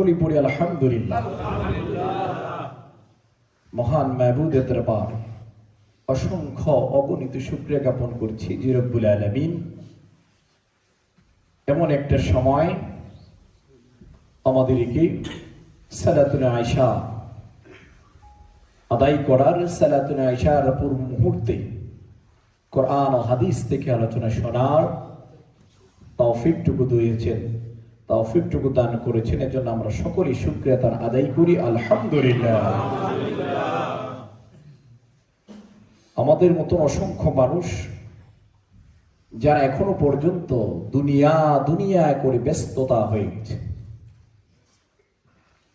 সকলেই পড়ি আলহামদুলিল্লাহ। মহান মাহবুদের দরবার অসংখ্য অগণিত শুকরিয়া জ্ঞাপন করছি যে রব্বুল আলামিন এমন একটা সময় আমাদেরকে সালাতুল আয়েশা আদায় করার, সালাতুল আয়েশার পূর্ব মুহূর্তে কোরআন ও হাদিস থেকে আলোচনা শোনার তৌফিকটুকু দিয়েছেন, তৌফিকটুকু দান করেছেন। এজন্য আমরা সকলেই শুকরিয়া তার আদায় করি আলহামদুলিল্লাহ। আমাদের মতন অসংখ্য মানুষ যারা এখনো পর্যন্ত দুনিয়া করে ব্যস্ততা হয়ে গেছে,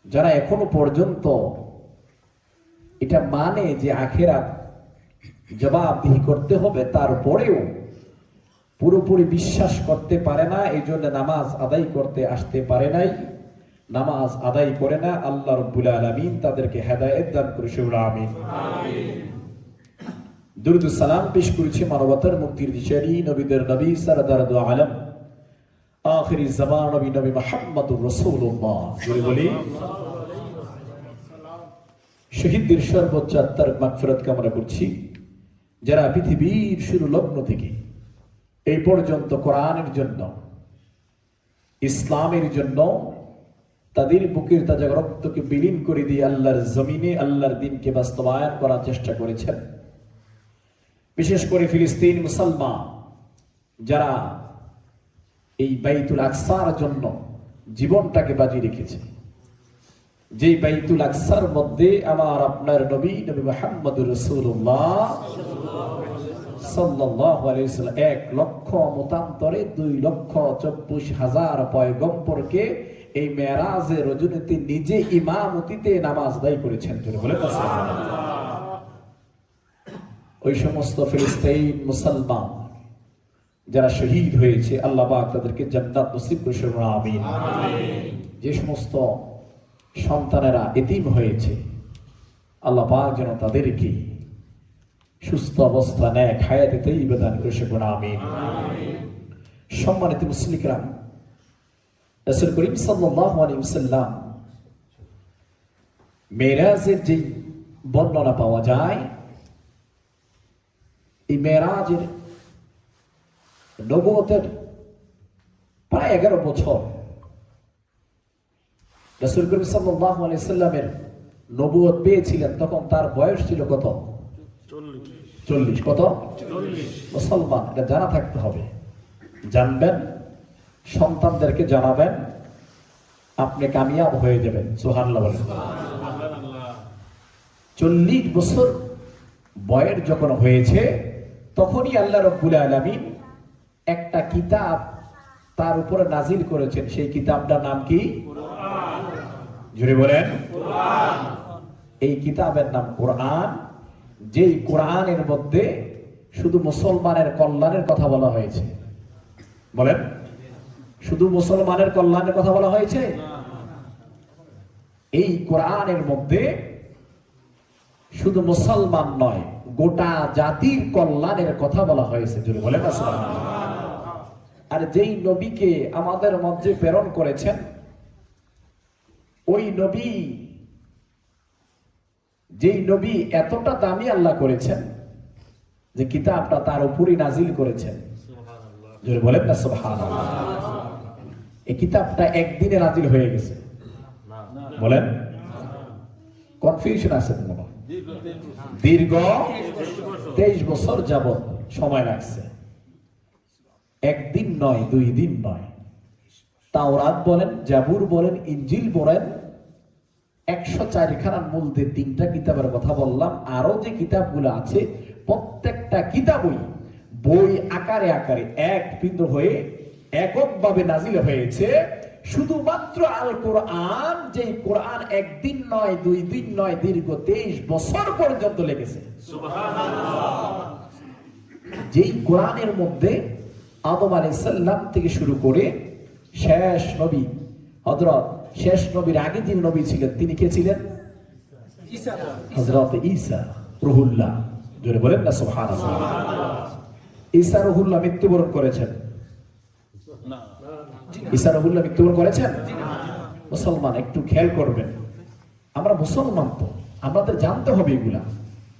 যারা এখনো পর্যন্ত এটা মানে যে আখিরাত জবাবদিহি করতে হবে, তারপরেও পুরোপুরি বিশ্বাস করতে পারে না, এই জন্য নামাজ আদায় করতে আসতে পারে নাই, নামাজ আদায় করে না। আল্লাহ রাব্বুল আলামিন তাদেরকে হেদায়েত দান করে বলি আমিন। দুরূদ সালাম পেশ করেছি মানবতার মুক্তির দিশারি নবীদের নবী সরদার দু আলম আখিরি জামান নবী মুহাম্মদুর রাসূলুল্লাহ বলি শহীদদের সর্বোচ্চ আত্মার মাগফিরাত কামনা করছি, যারা পৃথিবীর শুরু লগ্ন থেকে এই পর্যন্ত কোরআনের জন্য, ইসলামের জন্য তাদের বুকের তাজা রক্তকে বিলীন করে দিয়ে আল্লাহর জমিনে আল্লাহর দ্বীনকে বাস্তবায়ন করার চেষ্টা করেছেন। বিশেষ করে ফিলিস্তিন মুসলমান যারা এই বাইতুল আকসার জন্য জীবনটাকে বাজি রেখেছে, যে বাইতুল আকসার মধ্যে আমার আপনার নবী মুহাম্মদুর রাসূলুল্লাহ সাল্লাল্লাহু আলাইহি ওয়াসাল্লাম 1 লক্ষ মতান্তরে 2,24,000 পয়গম্বরকে এই মেরাজে রজনীতে নিজে ইমামতিতে নামাজ আদায় করেছেন। বলে ওই সমস্ত ফিলিস্তিন মুসলমান যারা শহীদ হয়েছে, আল্লাহ পাক তাদেরকে জান্নাত নসিব করে আমিন। যে সমস্ত সন্তানেরা এতিম হয়েছে, আল্লাহ পাক যেন তাদেরকে সুস্থ অবস্থা নেক হায়াতে তাইয়্যিবা দান করে আমিন। সম্মানিত মুসলিমরা, রাসূল করিম সাল্লাল্লাহু আলাইহি ওয়াসাল্লাম মেরাজের যে বর্ণনা পাওয়া যায়, এই মেরাজের নবুয়তের প্রায় 11 বছর রাসূল করিম সাল্লাল্লাহু আলাইহি ওয়াসাল্লামের নবুয়ত পেয়েছিলেন, তখন তার বয়স ছিল কত? 40। কত? 40। মুসলমান এটা জানা থাকতে হবে, জানবেন, সন্তানদেরকে জানাবেন, আপনি কামিয়াব হয়ে যাবেন। সুবহানাল্লাহ বলেন। 40 বছর বয়স যখন হয়েছে, তখনই আল্লাহ রাব্বুল আলামিন একটা কিতাব তার উপরে নাজিল করেছেন। সেই কিতাবটার নাম কি? কোরআন। জোরে বলেন কোরআন। এই কিতাবের নাম কোরআন, যেই কোরআনের মধ্যে শুধু মুসলমানের কল্যাণের কথা বলা হয়েছে। বলেন, শুধু মুসলমানের কল্যাণের কথা বলা হয়েছে? এই কোরআনের মধ্যে শুধু মুসলমান নয়, গোটা জাতির কল্যাণের কথা বলা হয়েছে। জোরে বলেন না সুবহানাল্লাহ। আর যেই নবীকে আমাদের মধ্যে প্রেরণ করেছেন, ওই নবী, যেই নবী এতটা দামি আল্লাহ করেছেন যে কিতাবটা তার উপরই নাজিল করেছেন। জোরে বলেন না সুবহানাল্লাহ। এই কিতাবটা একদিনে নাজিল হয়ে গেছে। বলেন, কনফিউশন আছে মনে হয়? দীর্ঘ 23 বছর যাবত সময় লাগছে, একদিন নয়, 2 দিন নয়। তাওরাত বলেন, জাবুর বলেন, ইনজিল বলেন, 104 খানার মধ্যে 3টা কিতাবের কথা বললাম। আরো যে কিতাবগুলো আছে, প্রত্যেকটা কিতাবই বই আকারে আকারে এক বিন্দু হয়ে এককভাবে নাজিল হয়েছে। শুধুমাত্র আল কোরআন, যে কোরআন একদিন নয়, 2 দিন নয়, দীর্ঘ 23 বছর পর্যন্ত লেগেছে। সুবহানাল্লাহ। যেই কোরআনের মধ্যে আদম আলাইহিস সালাম থেকে শুরু করে শেষ নবী হযরত, শেষ নবীর আগে যিনি নবী ছিলেন তিনি কে ছিলেন? ঈসা। হযরত ঈসা রুহুল্লাহ। জোরে বলেন না সুবহানাল্লাহ। ঈসা রুহুল্লাহ মৃত্যুবরণ করেছেন? না। ঈসা রুহুল্লাহ মৃত্যুবরণ করেছেন? মুসলমান একটু খেয়াল করবেন, আমরা মুসলমান তো আমাদের জানতে হবে এগুলা,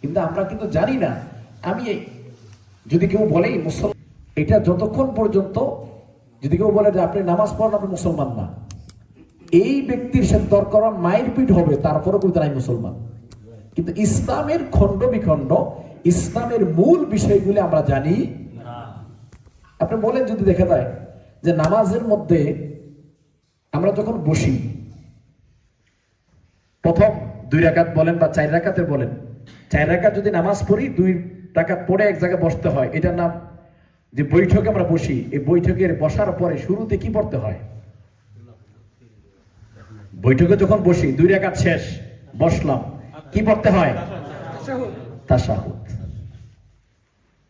কিন্তু আমরা কিন্তু জানি না। আমি যদি কেউ বলে মুসলমান, এটা যতক্ষণ পর্যন্ত যদি কেউ বলে যে আপনি নামাজ পড়েন আপনি মুসলমান না, এই ব্যক্তির সাথে তর্ক করা মায়ের পিঠ হবে, তারপরে কিন্তু নাই মুসলমান। কিন্তু ইসলামের খণ্ড বিখণ্ড, ইসলামের মূল বিষয়গুলি আমরা জানি। আপনি বলেন যদি দেখা যায় যে নামাজের মধ্যে আমরা যখন বসি, প্রথম 2 রাকাত বলেন বা 4 রাকাতে বলেন, 4 রাকাত যদি নামাজ পড়ি 2 রাকাত পড়ে এক জায়গায় বসতে হয়, এটার নাম যে বৈঠকে আমরা বসি। এই বৈঠকের বসার পরে শুরুতে কি পড়তে হয়? বৈঠকে যখন বসি 2 রাকাত শেষ, বসলাম, কি পড়তে হয়? তাশাহুদ।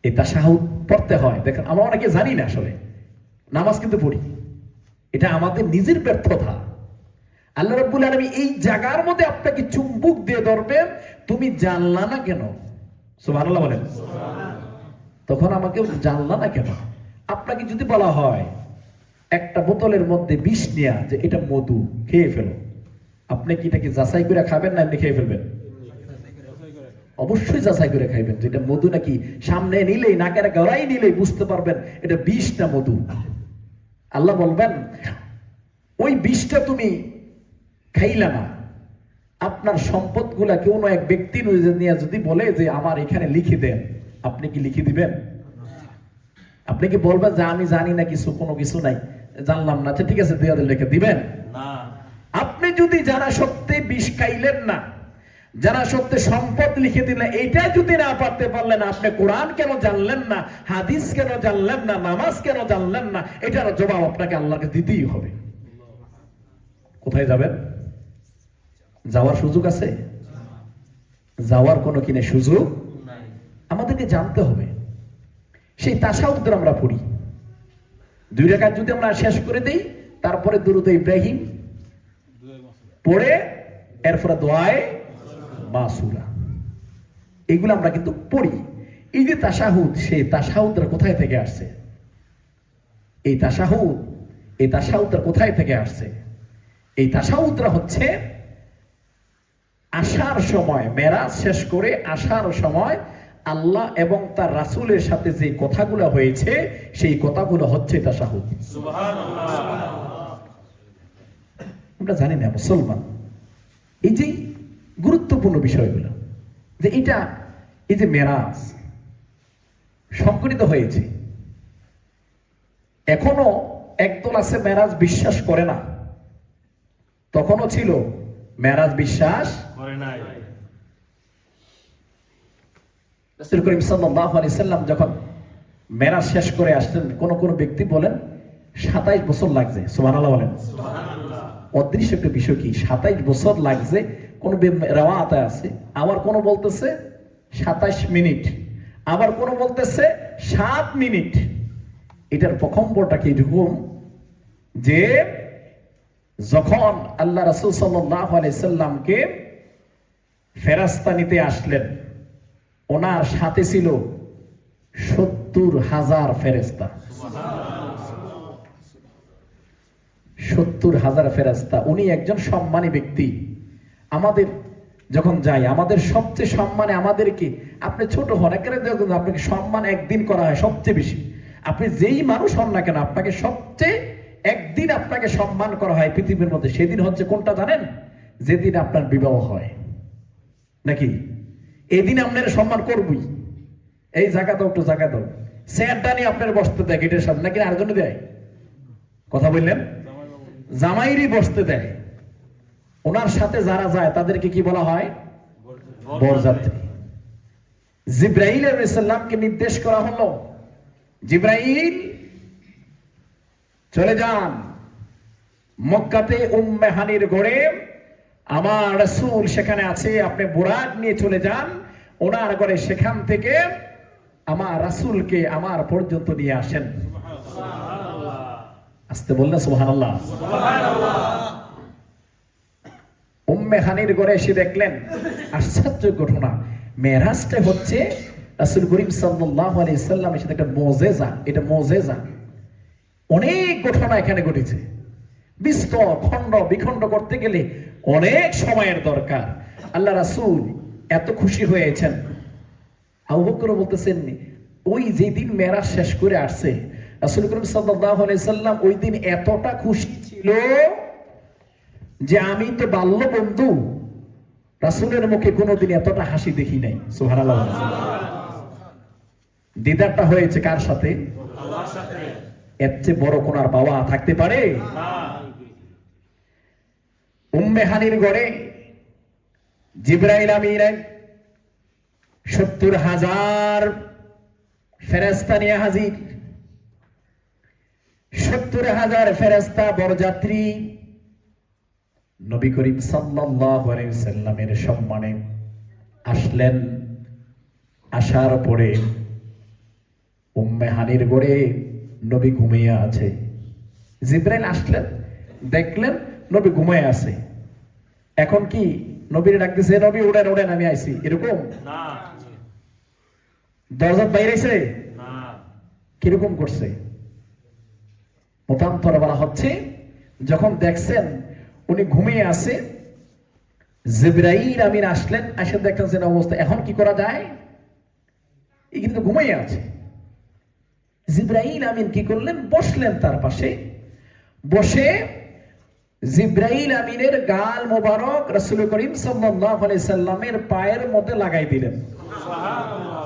এই তাশাহুদ পড়তে হয়। দেখেন আমরা অনেকে জানি না আসলে, নামাজ কিন্তু পড়ি, এটা আমাদের নিজের ব্যর্থতা। আল্লাহ রাব্বুল আলামিন এই জায়গার মধ্যে আপনাকে চুম্বক দিয়ে ধরবেন, তুমি জানলা না কেন? সুবহানাল্লাহ বলেন। তখন আমাকে জানলা না কেন? আপনাকে যদি বলা হয় একটা বোতলের মধ্যে বিষ নেয়া, যে এটা মধু, খেয়ে ফেলো, আপনি কি এটাকে যাচাই করে খাবেন না এমনি খেয়ে ফেলবেন? অবশ্যই যাচাই করে খাইবেন, যে এটা মধু নাকি। সামনে নিলেই, নাকের গড়াই নিলেই বুঝতে পারবেন এটা বিষ না মধু। আল্লাহ বলবেন ওই বিষটা তুমি খাইলা না। আপনার সম্পদ গুলা কেউ এক ব্যক্তি নিয়ে যদি বলে যে আমার এখানে লিখে দেন, আপনি কি লিখে দিবেন? আপনি কি বলবেন যে আমি জানি না কিছু, কোনো কিছু নাই, জানলাম না, ঠিক আছে দেয়া লিখে দিবেন? আপনি যদি জানা সত্যি বিষ খাইলেন না, জানা সত্যি সম্পদ লিখে দিলেন, এটা যদি না পারতে পারলেন, আপনি কোরআন কেন জানলেন না, হাদিস কেন জানলেন না, নামাজ কেন জানলেন না, এটার জবাব আপনাকে আল্লাহকে দিতেই হবে। কোথায় যাবেন? যাওয়ার সুযোগ আছে? যাওয়ার কোনো কিনে সুযোগ আমাদেরকে জানতে হবে। সেই তাশাহুদ আমরা পড়ি, 2 রাকাত যদি আমরা শেষ করে দেই, তারপরে দুরূদ ইব্রাহিম পড়ে এরপরে দোয়ায়ে মাসুরা, এগুলো আমরা কিন্তু পড়ি। এই যে তাশাহুদ, সেই তাশাহুদটা কোথায় থেকে আসছে? এই তাশাহুদটা কোথায় থেকে আসছে? এই তাশাহুদটা হচ্ছে আসার সময়, মেরাজ শেষ করে আসার সময় আল্লাহ এবং তার রাসূলের সাথে যে কথাগুলো হয়েছে, সেই কথাগুলো হচ্ছে তাশাহুদ। আমরা জানি না মুসলমান এই যে গুরুত্বপূর্ণ বিষয়গুলো, যে এটা এই যে মেরাজ সংঘটিত হয়েছে। এখনো একদল আছে মেরাজ বিশ্বাস করে না, তখনও ছিল মেরাজ বিশ্বাস করে নাই। রাসূল করিম সাল্লাল্লাহু আলাইহি সাল্লাম যখন মেরাজ শেষ করে আসছেন, কোন কোন ব্যক্তি বলেন 27 বছর লাগছে। সুবহানাল্লাহ বলেন। অদৃশ্য একটা বিষয় কি 27 বছর লাগছে, কোন রিওয়ায়াতে আছে। আবার কোন বলতেছে 27 মিনিট, আবার কোন বলতেছে 7 মিনিট। এটার প্রকম্পটা কি এরকম যে যখন আল্লাহ রাসূল সাল্লাল্লাহু আলাইহি সাল্লামকে ফেরেশতা নিতে আসলেন, ওনার সাথে ছিল 70,000 ফেরেশতা। 70,000 ফেরেশতা। উনি একজন সম্মানী ব্যক্তি। আমাদের যখন যাই, আমাদের সবচেয়ে সম্মানে আমাদেরকে, আপনি ছোট হন, একেবারে দেখুন আপনাকে সম্মান একদিন করা হয় সবচেয়ে বেশি। আপনি যেই মানুষ হন না কেন, আপনাকে সবচেয়ে একদিন আপনাকে সম্মান করা হয় পৃথিবীর মধ্যে। সেদিন হচ্ছে কোনটা জানেন? যেদিন আপনার বিবাহ হয়, নাকি? এদিন আপনার সম্মান করবই। এই জায়গা দাও, একটু জায়গা দাও, চেয়ারটা নিয়ে আপনার বসতে দেয় গেটের সামনে, নাকি আরেকজনে দেয়? কথা বললেন? জামাইরই বসতে দেয়। ওনার সাথে যারা যায় তাদেরকে কি বলা হয়? বরযাত্রী। জিবরাইল আলাইহিস সালামকে নির্দেশ করা হলো, জিবরাইল চলে যান মক্কাতে উম্মে হানির ঘরে, আমার রাসূল সেখানে আছে, আপনি বুরাক নিয়ে চলে যান ওনার ঘরে, সেখান থেকে আমার রাসূলকে আমার পর্যন্ত নিয়ে আসেন। আসতে বললেন সুবহানাল্লাহ। উম্মে হানির ঘরে এসে দেখলেন আশ্চর্য ঘটনা। মেরাজটা হচ্ছে রাসূল করিম সাল্লাল্লাহু আলাইহি সাল্লামের সাথে একটা মুজিজা। এটা মুজিজা, অনেক ঘটনা এখানে ঘটেছে। বিস্তর খণ্ড বিখণ্ড করতে গেলে অনেক সময়ের দরকার। আল্লাহ রাসূল এত খুশি হয়েছেন, আবু বকর বলতেছেন ওই যেদিন মেরাজ শেষ করে আসছে রাসূল করিম সাল্লাল্লাহু আলাইহি সাল্লাম ওই দিন এতটা খুশি ছিল যে আমি তো বাল্য বন্ধু, রাসূলের মুখে কোনোদিন এতটা হাসি দেখি নাই। সুবহানাল্লাহ। দিদারটা হয়েছে কার সাথে? আল্লাহর সাথে। এর চেয়ে বড় কোন আর বাবা থাকতে পারে? উম্মে হানির ঘরে জিবরাইল আমিন ৭০,০০০ ফেরেশতা নিয়ে হাজির। ৭০,০০০ ফেরেশতা বরযাত্রী নবী করিম সাল্লাল্লাহু আলাইহি ওয়াসাল্লামের সম্মানে আসলেন। আসার পরে উম্মে হানির ঘরে নবী ঘুমিয়ে আছে। জিবরাইল আসলেন, দেখলেন নবী ঘুমিয়ে আছে। এখন কি নবীর ডাক দিছে, নবী উড়েন উড়েন আমি আইছি, এরকম না। দরজা বাইরেছে না, কিরকম করছে? মতান্তরে বলা হচ্ছে যখন দেখছেন উনি ঘুমিয়ে আছে, জিবরাইল আমিন আসলেন, এসে দেখছেন অবস্থা, এখন কি করা যায়? এই কিন্তু ঘুমিয়ে আছে। জিবরাইল আমিন কি করলেন? বসলেন তার পাশে, বসে জিবরাইল আমিনের গাল মোবারক রাসূল করিম সাল্লাল্লাহু আলাইহি সাল্লামের পায়ের মধ্যে লাগাই দিলেন। সুবহানাল্লাহ।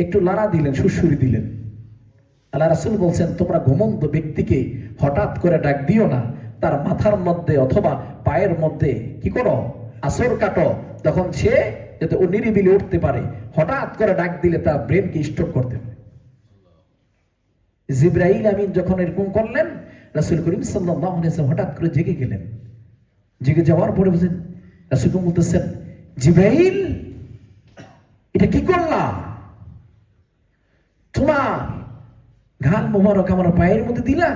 একটু লাড়া দিলেন, সুড়সুড়ি দিলেন। আল্লাহ রাসূল বলছেন তোমরা ঘুমন্ত ব্যক্তিকে হঠাৎ করে ডাক দিও না, তার মাথার মধ্যে অথবা পায়ের মধ্যে কি করো? আসর কাটো, তখন সে যাতে ও নিরিবিলি উঠতে পারে। হঠাৎ করে ডাক দিলে তার ব্রেনকে স্ট্রোক করতে পারে। জিবরাইল আমিন যখন এরকম করলেন, রাসূল করিম সাল্লাল্লাহু আলাইহি ওয়াসাল্লাম হঠাৎ করে জেগে গেলেন। জেগে যাওয়ার পরে বলছেন, রাসূল বলতেছেন, জিবরাইল এটা কি করলা? তোমার গাল মোবারক আমার পায়ের মধ্যে দিলা?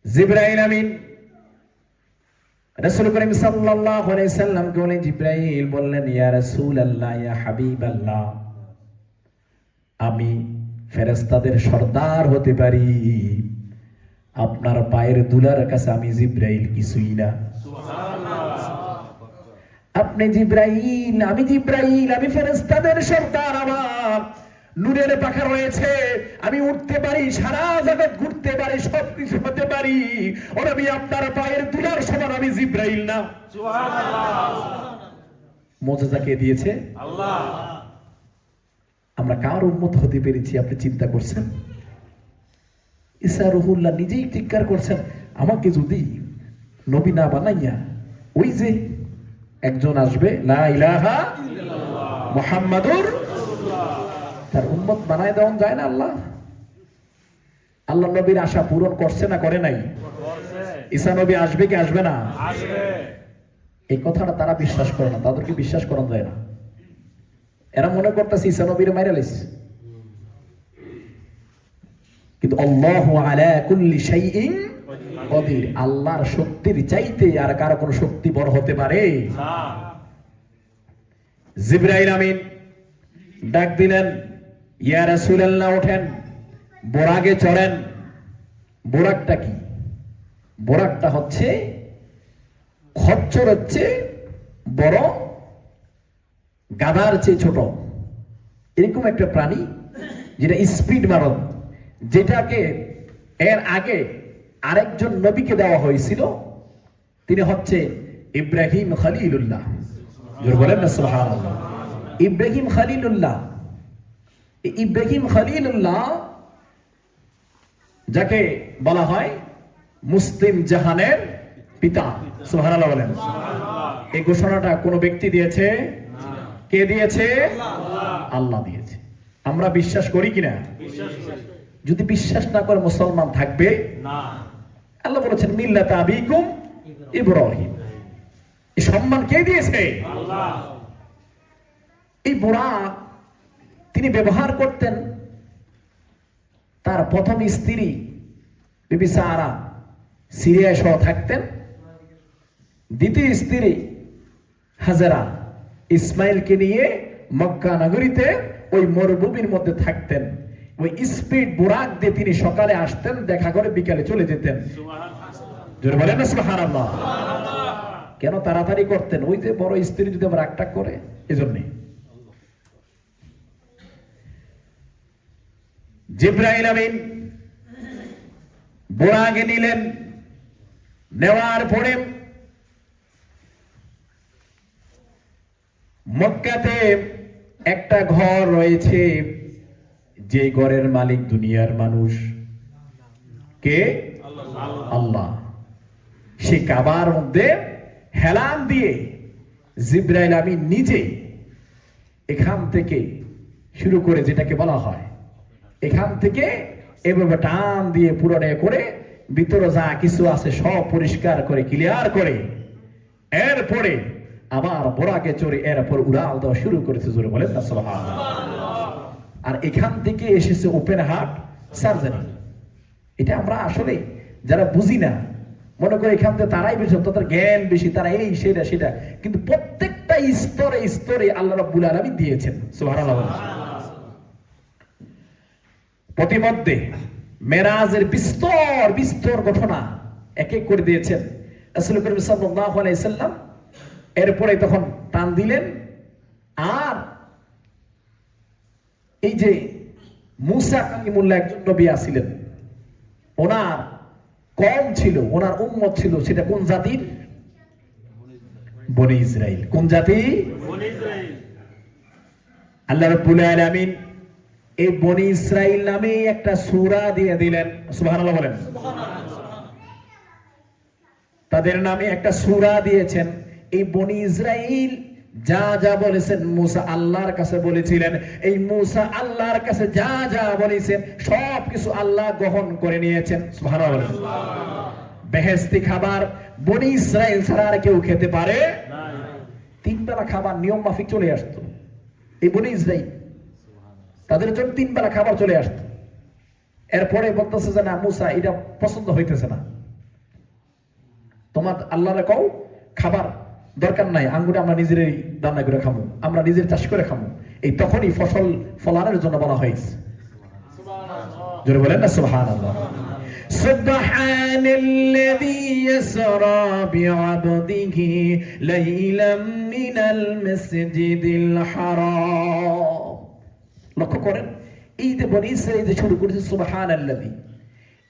জিবরাইল আমিন রাসূল করিম সাল্লাল্লাহু আলাইহি ওয়াসাল্লাম কে বলেন, জিবরাইল বললেন, ইয়া রাসূলুল্লাহ, ইয়া হাবিবাল্লাহ, আমি ফেরেশতাদের সর্দার হতে পারি, আপনার পায়ের ধুলার কাছে আমি জিবরাইল কিছুই না। সুবহানাল্লাহ। আপনি জিবরাইল, আমি জিবরাইল, আমি ফেরেশতাদের সর্দার, আমার নূরের পাখা রয়েছে, আমি উঠতে পারি, সারা জগৎ ঘুরতে পারি, সবকিছু হতে পারি, আর আমি আপনার পায়ের ধুলার সমান আমি জিবরাইল না। সুবহানাল্লাহ। মুজিজা কে দিয়েছে? আল্লাহ। আমরা কার উম্মত হতে পেরেছি আপনি চিন্তা করছেন? ঈসা রুহুল্লাহ নিজেই চিৎকার করছেন, আমাকে যদি নবী না বানাইয়া ওই যে একজন আসবে লা ইলাহা ইল্লাল্লাহ মুহাম্মাদুর রাসূলুল্লাহ, তার উম্মত বানায় দেওয়া যায় না? আল্লাহ নবীর আশা পূরণ করছে না করে নাই? ঈসা নবী আসবে কি আসবে না? আসবে। এই কথাটা তারা বিশ্বাস করে না, তাদেরকে বিশ্বাস করা যায় না। এরা মনে করতেছে ঈসা নবীর মাইরা লাইছে, কিন্তু আল্লাহু আলা কুল্লি শাইইন কদির, আল্লাহর শক্তির চাইতে আর কারো কোনো শক্তি বড় হতে পারে না। জিবরাইল আমিন ডাক দিলেন, ইয়া রাসূলুল্লাহ ওঠেন, বোরাকে চড়েন। বোরাকটা কি? বোরাকটা হচ্ছে খচ্চর, হচ্ছে বড় গাধার চেয়ে ছোট, এরকম একটা প্রাণী যেটা স্পিড মারণ, যেটাকে এর আগে আরেকজন নবীকে দেওয়া হয়েছিল, তিনি হচ্ছে ইব্রাহিম খলিলুল্লাহ। জোরে বলেন না সুবহানাল্লাহ। ইব্রাহিম খলিলুল্লাহ, ইব্রাহিম খলিলুল্লাহ যাকে বলা হয় মুসলিম জাহানের পিতা। সুবহানাল্লাহ বলেন। এই ঘোষণাটা কোন ব্যক্তি দিয়েছে? কে দিয়েছে? আল্লাহ দিয়েছে। আমরা বিশ্বাস করি কিনা? যদি বিশ্বাস না করে মুসলমান থাকবে না। আল্লাহ বলেছেন মিল্লাতা আবিকুম ইব্রাহিম, এই সম্মান কে দিয়েছে? আল্লাহ। এই বুরাক তিনি ব্যবহার করতেন তার প্রথম স্ত্রী বিবি সারা সিরিয়ায় সহ থাকতেন, দ্বিতীয় স্ত্রী হাজেরা ইসমাইলকে নিয়ে মক্কা নগরীতে ওই মরুভূমির মধ্যে থাকতেন। ওই স্পিড বুরাক দিয়ে তিনি সকালে আসতেন, দেখা করে বিকালে চলে যেতেন। জোরে বলেন না সুবহানাল্লাহ। কেন তাড়াতাড়ি করতেন? ওই যে বড় স্ত্রী যদি আবার রাগটাগ করে, এজন্য। জিবরাইল আমিন বুরাকে নিলেন, নেওয়ার পরে মক্কাতে একটা ঘর রয়েছে, যে ঘরের মালিক দুনিয়ার মানুষ কে? আল্লাহ। সেই কাবার মধ্যে হেলান দিয়ে জিবরাইল আমিন নিজে এখান থেকে শুরু করে, যেটাকে বলা হয় এখান থেকে এভাবে টান দিয়ে পুরোটা করে ভিতরে যা কিছু আছে সব পরিষ্কার করে ক্লিয়ার করে এরপরে আবার বোরাকে চড়ে এরপর উড়াল দেওয়া শুরু করেছে। জোরে বলেন না সুবহানাল্লাহ। আর এখান থেকে এসেছে ওপেন হার্ট সার্জারি। এটা আমরা আসলে যারা বুঝি না মনে করে এখান থেকে তারাই বেশি, তাদের জ্ঞান বেশি, তারা এই সেটা সেটা, কিন্তু প্রত্যেকটা স্তরে স্তরে আল্লাহ রাব্বুল আলামিন দিয়েছেন। সুবহানাল্লাহ। প্রতিমধ্যে মেরাজের বিস্তর বিস্তর ঘটনা এক এক করে দিয়েছেন রাসূল করিম সাল্লাল্লাহু আলাইহি সাল্লাম। এরপরে তখন টান দিলেন, আর এই যে মুসা কালিমুল্লাহ একজন নবী আছিলেন, ওনার কম ছিল, ওনার উম্মত ছিল, সেটা কোন জাতির? বনি ইসরাইল। কোন জাতি? বনি ইসরাইল। আল্লাহ রাব্বুল আলামিন এই বনি ইসরাইল নামে একটা সূরা দিয়ে দিলেন। সুবহানাল্লাহ বলেন। তাদের নামে একটা সূরা দিয়েছেন। এই বনি ইসরাইল যা যা বলেছেন মুসা আল্লাহর কাছে বলেছিলেন, এই মুসা আল্লাহর কাছে যা যা বলেছেন সব কিছু আল্লাহ গ্রহণ করে নিয়েছেন। সুবহানাল্লাহ। বেহেশতি খাবার বনি ইসরাইল ছাড়া আর কেউ খেতে পারে না। 3 বেলা খাবার নিয়ম মাফিক চলে আসতো এই বনি ইসরাইল, তাদের জন্য 3 বেলা খাবার চলে আসতো। এরপরে বলতেছে যে না মুসা, এটা পছন্দ হইতেছে না, তোমার আল্লাহরে কও খাবার দরকার নাই, আঙ্গুরে আমরা নিজেরই রান্না করে খামু, আমরা নিজের চাষ করে খামু। এই তখনই ফসল ফলানোর জন্য বলা হয়েছে। জোরে বলেন না সুবহানাল্লাহ। সুবহানাল্লাযী ইয়াসরা বিআবদিহি লাইলাম মিনাল মাসজিদিল হারাম। লক্ষ্য করেন এই যে বনি ইসরাইল যে শুরু করেছে সুবহানাল্লাযী,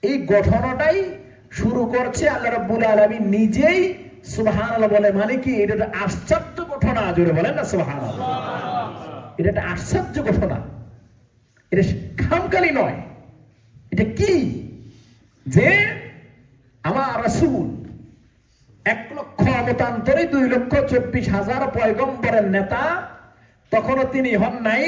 এই ঘটনাটাই শুরু করছে আল্লাহ রাব্বুল আলামিন নিজেই। সুবহানাল্লাহ বলে মানে কি? এটা একটা আশ্চর্য ঘটনা। জোরে বলেন না সুবহানাল্লাহ। এটা একটা আশ্চর্য ঘটনা, এটা খামখালি নয়। এটা কি? যে আমার রাসূল 1,00,000 মতান্তরে 2,24,000 পয়গম্বরের নেতা, তখনও তিনি হন নাই।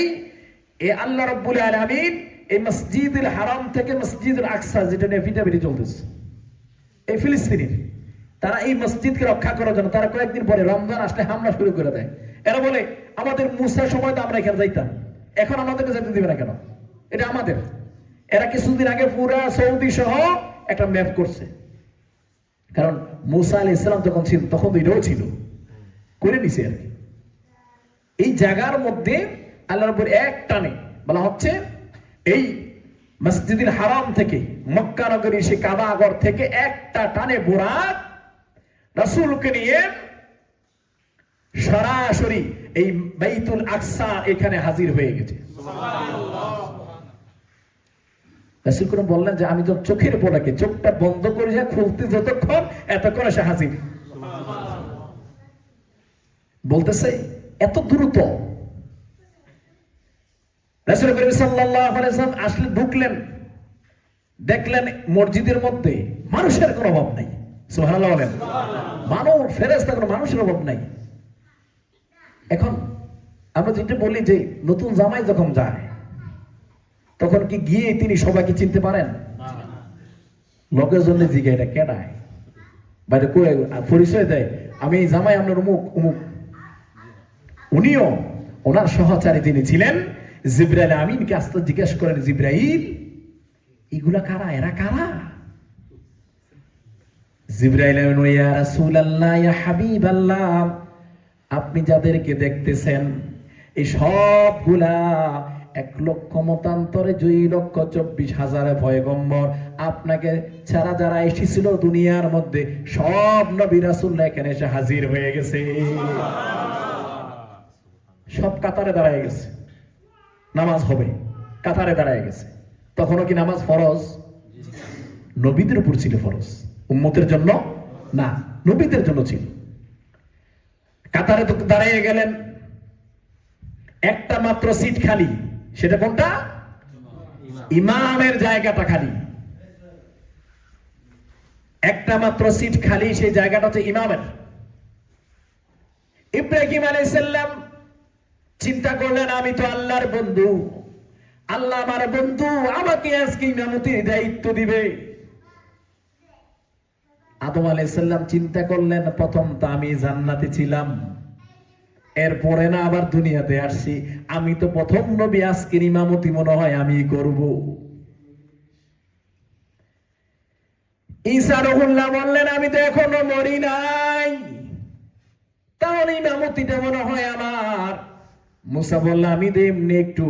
এ আল্লাহ রাব্বুল আলামিন এই মসজিদুল হারাম থেকে মসজিদুল আকসা, যেটা নিয়ে পিটাপিটি চলতেছে এই ফিলিস্তিনের, তারা এই মসজিদকে রক্ষা করার জন্য তারা কয়েকদিন পরে রমজান আসলে হামলা শুরু করে দেয়। এরা বলে আমাদের মুসার সময় তো আমরা এখানে যাইতাম, এখন আমাদেরকে যেতে দিবে না কেন? এটা আমাদের। এরা কিছুদিন আগে পুরা সৌদি সহ একটা ম্যাপ করছে, কারণ মুসা আলাইহিস সালাম যখন ছিল তখন তো এটাও ছিল, করে নিছে আর কি। এই জায়গার মধ্যে আল্লাহর উপর এক টানে বলা হচ্ছে এই মসজিদুল হারাম থেকে মক্কা নগরীর সেই কাবা ঘর থেকে একটা টানে বুরাক রাসূলকে নিয়ে সরাসরি এই বাইতুল আকসা এখানে হাজির হয়ে গেছে। রাসূল কোন বললেন যে আমি তো চোখের পলকে, চোখটা বন্ধ করে যা খুলতে যতক্ষণ এতক্ষণ এসে হাজির। বলতেছে এত দ্রুত। রাসূল করিম সাল্লাল্লাহু আলাইহি ওয়াসাল্লাম আসলে ঢুকলেন, দেখলেন মসজিদের মধ্যে মানুষের কোনো অভাব নাই। সুবহানাল্লাহ বলেন। মানব ফেরেশতা কোনো মানুষের অভাব নাই। এখন আমরা যেটা বলি যে নতুন জামাই যখন যায় তখন কি গিয়ে তিনি সবাইকে চিনতে পারেন? লোকের জন্য জিজ্ঞাসা এটা কেডায় বাইরে পরিচয় দেয়, আমি এই জামাই আপনার অমুক অমুক। উনিও ওনার সহচারী যিনি ছিলেন জিবরাইল আমিনকে আস্তে জিজ্ঞেস করেন, জিবরাইল এগুলা কারা, এরা কারা? জিবরাইল আমিন, ইয়া রাসূলুল্লাহ ইয়া হাবিবাল্লাহ, আপনি যাদেরকে দেখতেছেন এই সবগুলা 1,00,000 মতান্তরে 2,24,000 পয়গম্বর, আপনাকে ছাড়া যারা এসেছিল দুনিয়ার মধ্যে সব নবী রাসূল এখানে এসে হাজির হয়ে গেছে। সব কাতারে দাঁড়ায় গেছে, নামাজ হবে, কাতারে দাঁড়ায় গেছে। তখনও কি নামাজ ফরজ? নবীদের উপর ছিল ফরজ, উম্মতের জন্য না, নবীদের জন্য ছিল। কাতারে তো দাঁড়িয়ে গেলেন, একটা মাত্র সিট খালি, সেটা কোনটা? ইমামের জায়গাটা খালি, একটা মাত্র সিট খালি, সেই জায়গাটা হচ্ছে ইমামের। ইব্রাহিম আলাইহিস সালাম চিন্তা করলেন, আমি তো আল্লাহর বন্ধু, আল্লাহ আমার বন্ধু, আমাকে আজকে ইমামতির দায়িত্ব দিবে। আদম আলাইহিস সালাম চিন্তা করলেন, প্রথম তো আমি জান্নাতে ছিলাম, এরপরে না আবার দুনিয়াতে আসছি, আমি তো প্রথম নবী, আজকের ইমামতি মনে হয় আমি করব। ঈসা রুহুল্লাহ বললেন, আমি তো এখনো মরি নাই, তাহলে ইমামতিটা মনে হয় আমার। মুসা বলল, আমি তো এমনি একটু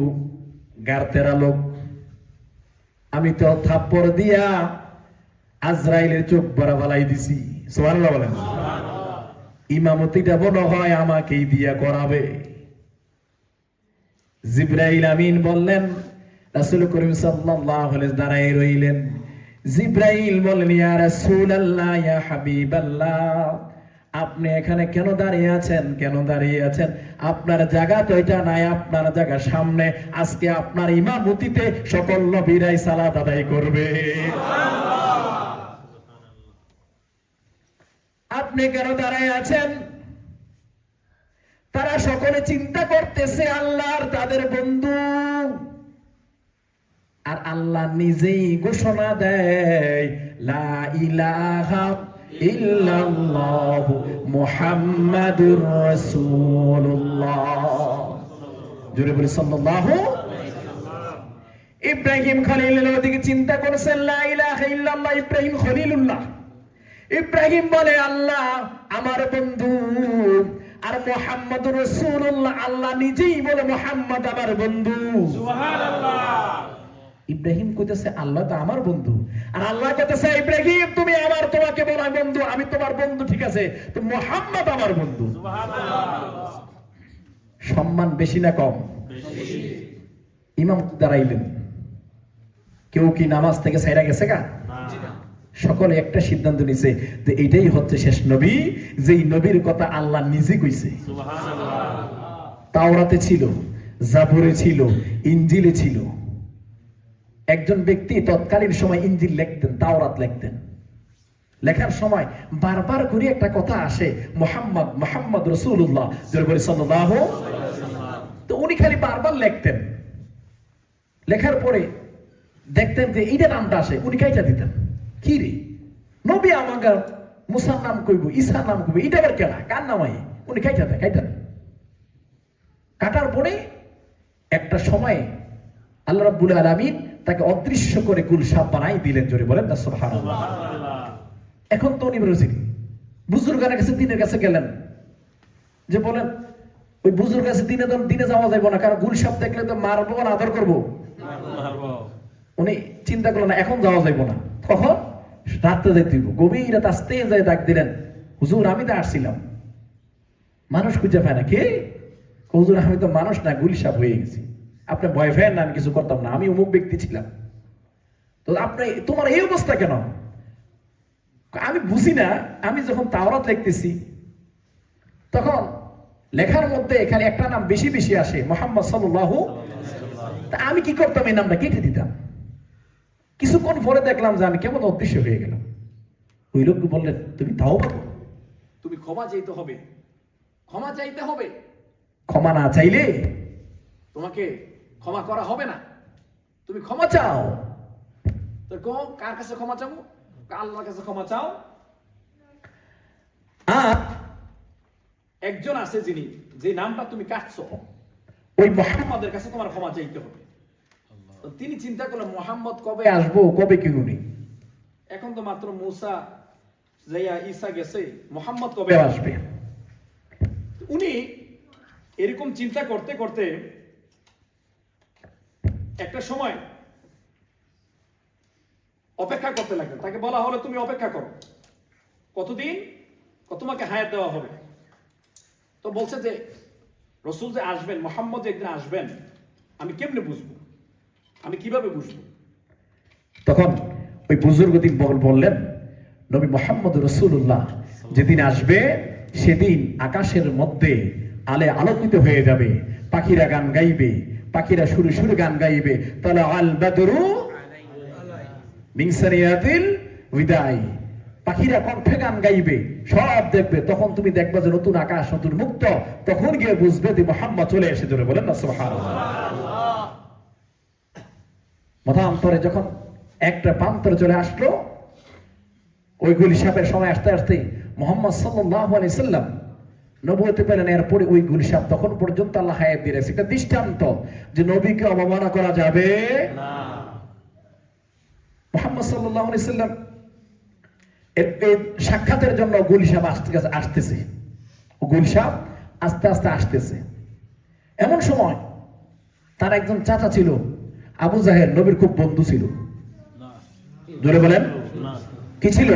গারতেরা লোক, আমি তো থাপ্পড় দিয়া আজরাইলের চোখ বড় বালাই দিছি। সুবহানাল্লাহ বলেন। ইমামতিটা মনে হয় আমাকেই দিয়া করাবে। জিবরাইল আমিন বললেন, রাসূল করিম সাল্লাল্লাহু আলাইহি ওয়াসাল্লাম দাঁড়ায় রইলেন। জিবরাইল বললেন, ইয়া রাসূলুল্লাহ, ইয়া হাবিবাল্লাহ, আপনি এখানে কেন দাঁড়িয়ে আছেন? কেন দাঁড়িয়ে আছেন? আপনার জায়গা তো এটা নাই, আপনার জায়গা সামনে। আজকে আপনার ইমামতিতে সকল নবীরাই সালাত আদায় করবে, আপনি কেন দাঁড়ায় আছেন? তারা সকলে চিন্তা করতেছে আল্লাহর তাদের বন্ধু, আর আল্লাহ নিজেই ঘোষণা দেয়, লা ইলাহা ইল্লাল্লাহু মুহাম্মাদুর রাসূলুল্লাহ। জোরে বলি সাল্লাল্লাহু। ইব্রাহিম খলিলুল্লাহর দিকে চিন্তা করেছেন, লা ইলাহা ইল্লাল্লাহ, ইব্রাহিম খলিলুল্লাহ। ইব্রাহিম বলে, আল্লাহ আমার বন্ধু, আর মুহাম্মাদুর রাসূলুল্লাহ, আল্লাহ নিজেই বলে মুহাম্মদ আমার বন্ধু। সুবহানাল্লাহ। ইব্রাহিম কইতেছে, আল্লাহ তো আমার বন্ধু, আর আল্লাহ কইতেছে, ইব্রাহিম তুমি আমার, তোমাকে বলা বন্ধু, আমি তোমার বন্ধু, ঠিক আছে, তো মুহাম্মদ আমার বন্ধু। সুবহানাল্লাহ। সম্মান বেশি না কম? বেশি। ইমাম দাঁড়াইলেন, কেউ কি নামাজ থেকে ছাইরা গেছে গা? না। সকলে একটা সিদ্ধান্ত নিছে যে এইটাই হচ্ছে শেষ নবী, যেই নবীর কথা আল্লাহ নিজে কইছে। সুবহানাল্লাহ। তাওরাতে ছিল, জাবুরে ছিল, ইনজিলে ছিল। একজন ব্যক্তি তৎকালীন সময় ইনজিল লিখতেন, তাওরাত লিখতেন। লেখার সময় বারবার করে একটা কথা আসে, মুহাম্মদ, মুহাম্মদ রাসূলুল্লাহ সাল্লাল্লাহু আলাইহি ওয়াসাল্লাম। তো উনি খালি বারবার লিখতেন, লেখার পরে দেখতেন যে এইটা নামটা আসে, উনি কাইটা দিতেন। কি রে, নবী আমাকে মুসার নাম কইব, ঈসার নাম কইব, এটা আবার কেনা, কার নামাই? উনি কাইটা দেয়, কাইটান। কাটার পরে একটা সময় আল্লাহ রাব্বুল আলামিন তাকে অদৃশ্য করে গুলশাব বানাই দিলেন। জোরে বলেন না সুবহানাল্লাহ। এখন তো উনি বলেছেন, বুজুর্গের কাছে, দিনের কাছে গেলেন, যে বলেন ওই বুজুর্গ কাছে দিনে যাওয়া যাবে না, কারণ গুলশাব দেখলে তো মারবো না, আদর করবো। উনি চিন্তা করলেন, এখন যাওয়া যাইব না, তখন রাত্রে যাইতে দিব। গভীর রাত আসতে যায় ডাক দিলেন, হুজুর আমি তো আসছিলাম, মানুষ খুঁজে পায় না। কে? হুজুর আমি তো মানুষ না, গুলশাব হয়ে গেছি, আপনি ভয় ফেন না, আমি কিছু করতাম না, আমি অমুক ব্যক্তি ছিলাম। তো আপনি, তোমার এই অবস্থা কেন? আমি বুঝি না, আমি যখন তাওরাত লিখতেছি তখন লেখার মধ্যে এখানে একটা নাম বেশি বেশি আসে, মুহাম্মদ সাল্লাল্লাহু আলাইহি ওয়াসাল্লাম। তা আমি কি করতাম, এই নামটা কেটে দিতাম। কিছুক্ষণ পরে দেখলাম যে আমি কেমন অদৃশ্য হয়ে গেলাম। ওই লোক বললেন, তুমি তাওবা করো, তুমি ক্ষমা চাইতে হবে, ক্ষমা চাইতে হবে, ক্ষমা না চাইলে তোমাকে ক্ষমা করা হবে না, তুমি ক্ষমা চাও। তো কার কাছে ক্ষমা চাবো? আল্লাহর কাছে ক্ষমা চাও। আর একজন আছে যিনি, যে নামটা তুমি কাটছো, ওই মুহাম্মদের কাছে তোমার ক্ষমা চাইতে হবে। তো তিনি চিন্তা করলেন, মুহাম্মদ কবে আসবো, কবে কি উনি, এখন তো মাত্র মুসা যাইয়া ঈসা গেছে, মুহাম্মদ কবে আসবে? উনি এরকম চিন্তা করতে করতে একটা সময় অপেক্ষা করতে লাগলেন। তাকে বলা হলো তুমি অপেক্ষা করো, কতদিন? তোমাকে হায়াত দেওয়া হবে। তো বলছে যে রসুল যে আসবেন, মোহাম্মদ যে একদিন আসবেন, আমি কেমনে বুঝবো, আমি কিভাবে বুঝবো? তখন ওই বুজুর্গ বললেন, নবী মোহাম্মদ রসুল্লাহ যেদিন আসবে সেদিন আকাশের মধ্যে আলে আলোকিত হয়ে যাবে, পাখিরা গান গাইবে, পাখিরা সুরে সুরে গান গাইবে, তাহলে আল বাদরু মিন সানিয়াতিল বিদাই, পাখিরা কণ্ঠে গান গাইবে, সব দেখবে। তখন তুমি দেখবে যে নতুন আকাশ, নতুন মুক্ত, তখন গিয়ে বুঝবে যে মুহাম্মদ চলে এসে। জোরে বলেন না সুবহানাল্লাহ। মতান্তরে যখন একটা প্রান্তরে চলে আসলো, ওই গুলিসাপের সময় আসতে আসতে মুহাম্মদ সাল্লাল্লাহু আলাইহি সাল্লাম নবুয়তে পেলেন। এরপরে ওই গুলিসাপ তখন পর্যন্ত আল্লাহ হায়াত দিয়ে রেখেছে। এটা দৃষ্টান্ত যে নবীকে অবমাননা করা যাবে না। মুহাম্মদ সাল্লাল্লাহু আলাইহি সাল্লাম এর সাক্ষাতের জন্য গুলিসাপ আসতেছে, ও গুলিসাপ আস্তে আস্তে আসতেছে। এমন সময় তার একজন চাচা ছিল, আবু জাহেল, নবীর খুব বন্ধু ছিল। জোরে বলেন, কি ছিল?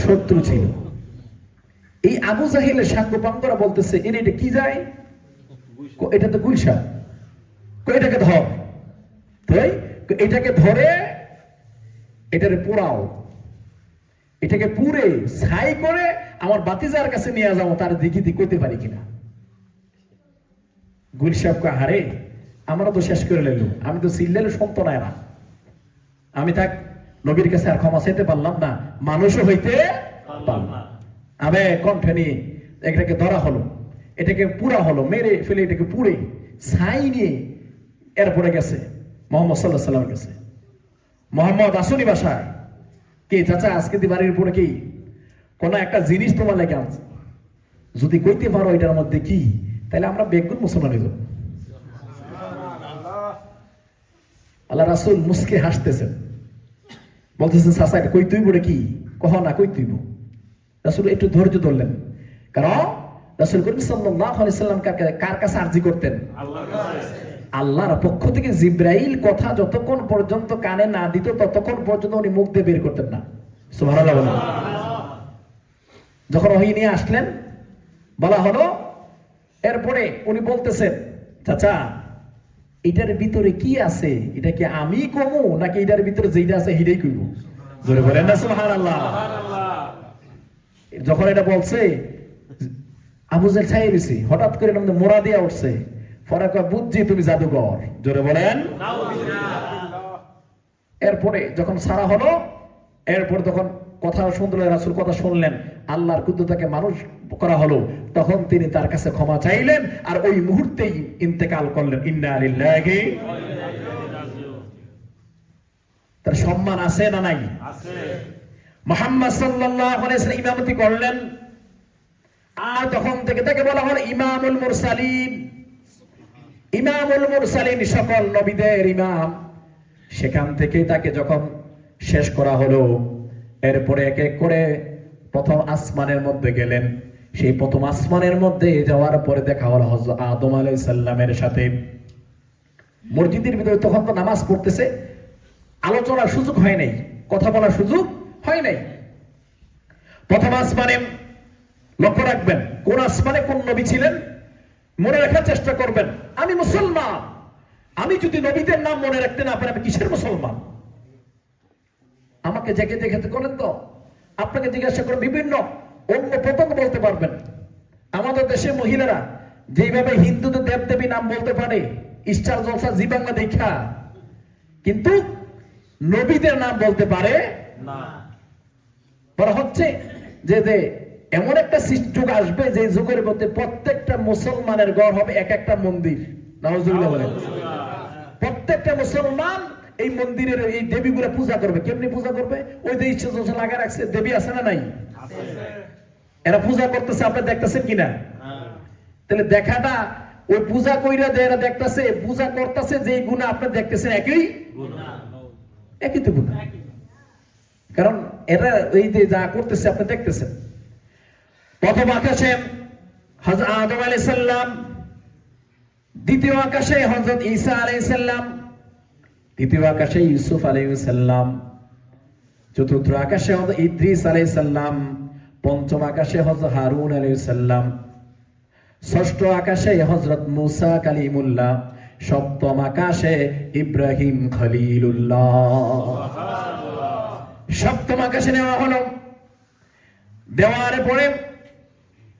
শত্রু ছিল। এই আবু জাহেলের সাঙ্গপাঙ্গরা বলতেছে, এটা কি যায়? এটা তো গুলশাপ, এটাকে ধর, তাই এটাকে ধরে এটারে পোড়াও, এটাকে পুড়ে ছাই করে আমার বাতিজার কাছে নিয়ে যাবো, তার দেখি কইতে পারি কিনা। গুলশাপকে, হারে আমরা তো শেষ করে নিল, আমি তো সিল্লের সন্তান না, আমি তাক নবীর কাছে আর ক্ষমা চাইতে পারলাম না, মানুষও হইতে পারলাম না। আমি কণ্ঠে নিয়ে এটাকে ধরা হলো, এটাকে পুরা হলো, মেরে ফেলে এটাকে পুড়ে ছাই নিয়ে এরপরে গেছে মোহাম্মদ সাল্লাল্লাহু আলাইহি সাল্লামের কাছে। মোহাম্মদ আসুনি বাসায়? কি চাচা আজকে দি বাড়ির উপরে কি কোন একটা জিনিস তোমার লেগে আছে, যদি কইতে পারো এটার মধ্যে কি, তাহলে আমরা বেগুন মুসলমান হয়ে যাব। আল্লাহ রাসূল মুস্কে হাসতেছেন, বলতেছেন চাচা এটা কই তুইব রে? কি কহ না, কই তুইব? রাসূল একটু ধৈর্য ধরলেন, কারণ রাসূল করিম সাল্লাল্লাহু আলাইহি সাল্লাম কার কাছে আরজি করতেন? আল্লাহর কাছে। আল্লাহর পক্ষ থেকে জিবরাইল কথা যতক্ষণ পর্যন্ত কানে না দিত ততক্ষণ পর্যন্ত উনি মুখ দিয়ে বের করতেন না। সুবহানাল্লাহ বলেন। যখন ওহী নিয়ে আসলেন, বলা হলো, এরপরে উনি বলতেছেন, চাচা এটার ভিতরে কি আছে, এটা কি আমি কমু নাকি এটার ভিতরে যেটা আছে সেটাই কইব? জোরে বলেন না সুবহানাল্লাহ। যখন এটা বলছে, আবু জাহেল ছাই দিছে, হঠাৎ করে মোরা দিয়া উঠছে, পরে কয় বুঝছি তুমি জাদুকর। জোরে বলেন। এরপরে যখন সারা হলো, এরপর তখন কথা শুনতে রাসূল কথা শুনলেন, আল্লাহর কুদরতকে মানুষ করা হলো, তখন তিনি তার কাছে ক্ষমা চাইলেন, আর ওই মুহূর্তেই ইন্তেকাল করলেন। ইন্না লিল্লাহি। তার সম্মান আছে না নাই? আছে। মুহাম্মদ সাল্লাল্লাহু আলাইহি ওয়াসাল্লাম ইমামতি করলেন, আর তখন থেকে তাকে বলা হলো ইমামুল মুরসালিন। ইমামুল মুরসালিন, সকল নবীদের ইমাম। সেখান থেকে তাকে যখন শেষ করা হলো, এরপরে এক এক করে প্রথম আসমানের মধ্যে গেলেন। সেই প্রথম আসমানের মধ্যে যাওয়ার পরে দেখা হলো হযরত আদম আলাইহিস সালামের সাথে। মসজিদের ভিতরে তখন তো নামাজ পড়তেছে, আলোচনার সুযোগ হয় নাই, কথা বলার সুযোগ হয় নাই। প্রথম আসমানে লক্ষ্য রাখবেন, কোন আসমানে কোন নবী ছিলেন মনে রাখার চেষ্টা করবেন। আমি মুসলমান, আমি যদি নবীদের নাম মনে রাখতে না পারি, আমি কিসের মুসলমান? আমাকে জেগে জেগে করেন তো, আপনাকে জিজ্ঞাসা করে বিভিন্ন অন্য প্রতঙ্গ বলতে পারবেন। আমাদের দেশের মহিলারা যেভাবে হিন্দুদের দেবদেবী নাম বলতে পারে, স্টার জলসা জি বাংলা দেখা, কিন্তু নবীদের নাম বলতে পারে না। বলা হচ্ছে যে এমন একটা যুগ আসবে যে যুগের মধ্যে প্রত্যেকটা মুসলমানের ঘর হবে এক একটা মন্দির। নাউজুবিল্লাহ বলেন। প্রত্যেকটা মুসলমান এই মন্দিরের এই দেবীগুলা পূজা করবে। কেমনি পূজা করবে? ওই যে ইচ্ছা জলসা লাগা রাখছে, দেবী আছে না নাই? এরা পূজা করতেছে, আপনি দেখতেছেন কিনা? তাহলে দেখাটা ওই পূজা কইরা যারা দেখতেছে, পূজা করতেছে, যে গুণা আপনি দেখতেছেন একই তো গুণা। কারণ এরা এই যে যা করতেছে আপনি দেখতেছেন। প্রথম আকাশে হযরত আদম আলাইহিস সালাম, দ্বিতীয় আকাশে হযরত ঈসা আলাইহিস সালাম, তৃতীয় আকাশে ইউসুফ আলাইহিস সালাম, চতুর্থ আকাশে হযরত ইদ্রিস আলাইহিস সালাম, পঞ্চম আকাশে হযরত হারুন আলাইহিস সালাম, ষষ্ঠ আকাশে হযরত মুসা কালিমুল্লাহ, সপ্তম আকাশে ইব্রাহিম খলিলুল্লাহ। সপ্তম আকাশে নেওয়া হলো। দেওয়ার পরে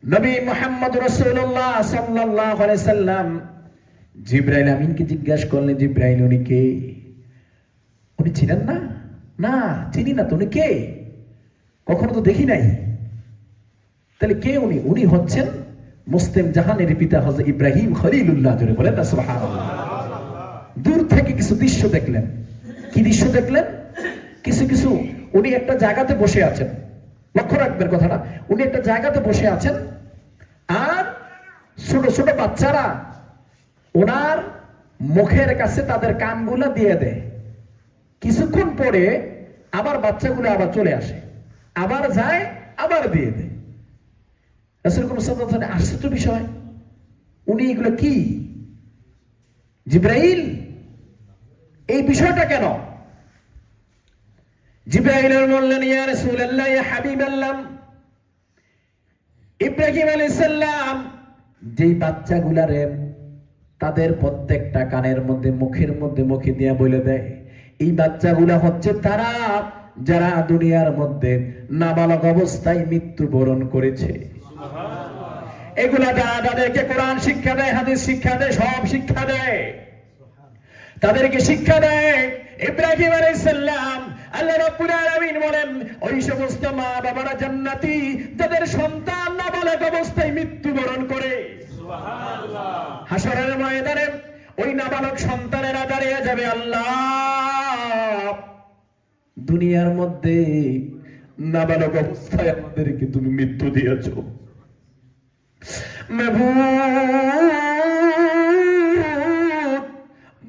নবী মুহাম্মদ রাসূলুল্লাহ সাল্লাল্লাহু আলাইহি সাল্লাম জিবরাইল আমিনকে জিজ্ঞাসা করলেন, জিবরাইল উনি কে? উনি ছিলেন না? না, চিনি না তো। উনি কে? কখনো তো দেখি নাই। তাহলে কে উনি? উনি হচ্ছেন মুসলিম জাহানের পিতা হযরত ইব্রাহিম খলিলুল্লাহ। জোরে বলেন না সুবহানাল্লাহ। দূর থেকে কিছু দৃশ্য দেখলেন। কি দৃশ্য দেখলেন? কিছু কিছু উনি একটা জায়গাতে বসে আছেন, লক্ষ্য রাখবেন কথাটা। উনি একটা জায়গাতে বসে আছেন, আর ছোট ছোট বাচ্চারা ওনার মুখের কাছে তাদের কানগুলো দিয়ে দেয়। কিছুক্ষণ পরে আবার বাচ্চাগুলো আবার চলে আসে, আবার যায়, আবার দিয়ে দেয়। রাসূলুল্লাহ সাল্লাল্লাহু আলাইহি ওয়াসাল্লাম আশ্চর্য বিষয়, উনি এগুলো কি? জিবরাইল, এই বিষয়টা কেন? জিবরাইল বললেন, ইয়া রাসূলুল্লাহ, ইয়া হাবিবাল্লাহ, ইব্রাহিম আলাইহিস সালাম যেই বাচ্চাগুলারে তাদের প্রত্যেকটা কানের মধ্যে মুখের মধ্যে মুখে দিয়া বলে দেয়, এই বাচ্চাগুলা হচ্ছে তারা যারা দুনিয়ার মধ্যে নাবালক অবস্থায় মৃত্যুবরণ করেছে। এগুলা তাদেরকে কোরআন শিক্ষা দেয়, হাদিস শিক্ষা দেয়, সব শিক্ষা দেয়, তাদেরকে শিক্ষা দেয়। ইব্রাহিম আলাইহিস সালাম, আল্লাহ রাব্বুল আলামিন বলেন, ওই সমস্ত মা বাবারা জান্নাতি যাদের সন্তান নাবালক অবস্থায় মৃত্যুবরণ করে। সুবহানাল্লাহ। হাসরের ময়দানে ওই নাবালক সন্তানেরা দাঁড়িয়ে যাবে, আল্লাহ, দুনিয়ার মধ্যে নাবালক অবস্থায় আমাদেরকে তুমি মৃত্যু দিয়েছো।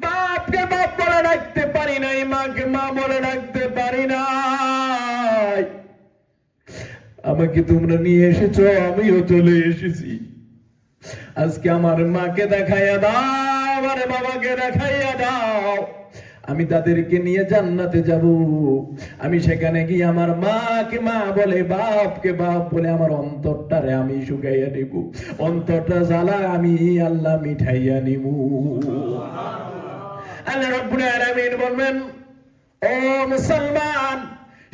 বাপকে বাপ বলে রাখতে পারি নাই, মাকে মা বলে রাখতে পারি নাই, আমাকে তোমরা নিয়ে এসেছো, আমিও চলে এসেছি। আজকে আমার মাকে দেখাইয়া দাও, আমার বাবাকে দেখাইয়া দাও, আমি তাদেরকে নিয়ে জান্নাতে যাব। আমি সেখানে গিয়ে আমার মাকে মা বলে, বাপকে বাপ বলে আমার অন্তরটারে আমি শুকাইয়া নিব, অন্তরটা জ্বালা আমি আল্লাহ মিঠাইয়া নিব। আল্লাহ রাব্বুল আলামিন বলবেন, ও মুসলমান,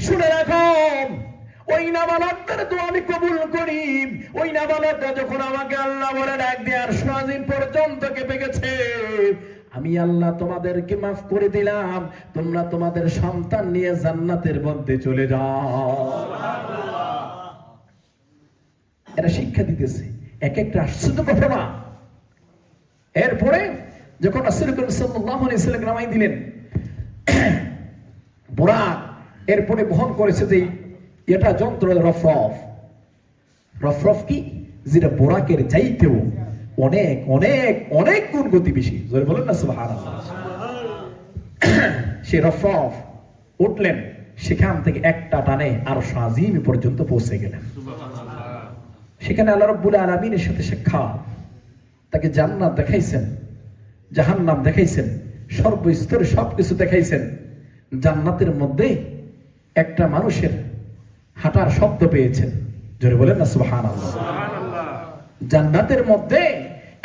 শুনে রাখো, ওই নাবালকদের দোয়া আমি কবুল করি। ওই নাবালকটা যখন আমাকে আল্লাহ বলে ডাক দিয়ে আর সারাদিন পর্যন্ত কেঁপে গেছে, আমি আল্লাহ তোমাদেরকে মাফ করে দিলাম, তোমরা তোমাদের সন্তান নিয়ে জান্নাতের মধ্যে চলে যাও। এরা শিক্ষা দিতেছে, এক একটা আশ্চর্য ঘটনা। এরপরে যখন রাসূলুল্লাহ সাল্লাল্লাহু আলাইহি ওয়াসাল্লাম নামাই দিলেন, বুরাক এরপরে বহন করেছে যে এটা যন্ত্র রফরফ। রফরফ কি? যেটা বোরাকের চাইতেও অনেক অনেক অনেক গুণ গতি বেশি। জোরে বলেন না সুবহানাল্লাহ। সে রফরফ উঠলেন, সেখান থেকে একটা টানে আরশ আজিম পর্যন্ত পৌঁছে গেলেন। সেখানে আল্লাহ রাব্বুল আলামিনের সাথে সাক্ষাৎ, তাকে জান্নাত দেখাইছেন, জাহান্নাম দেখাইছেন, সর্বস্তরে সবকিছু দেখাইছেন। জান্নাতের মধ্যে একটা মানুষের হাঁটার শব্দ পেয়েছেন। জোরে বলেন না সুবহানাল্লাহ। জান্নাতের মধ্যে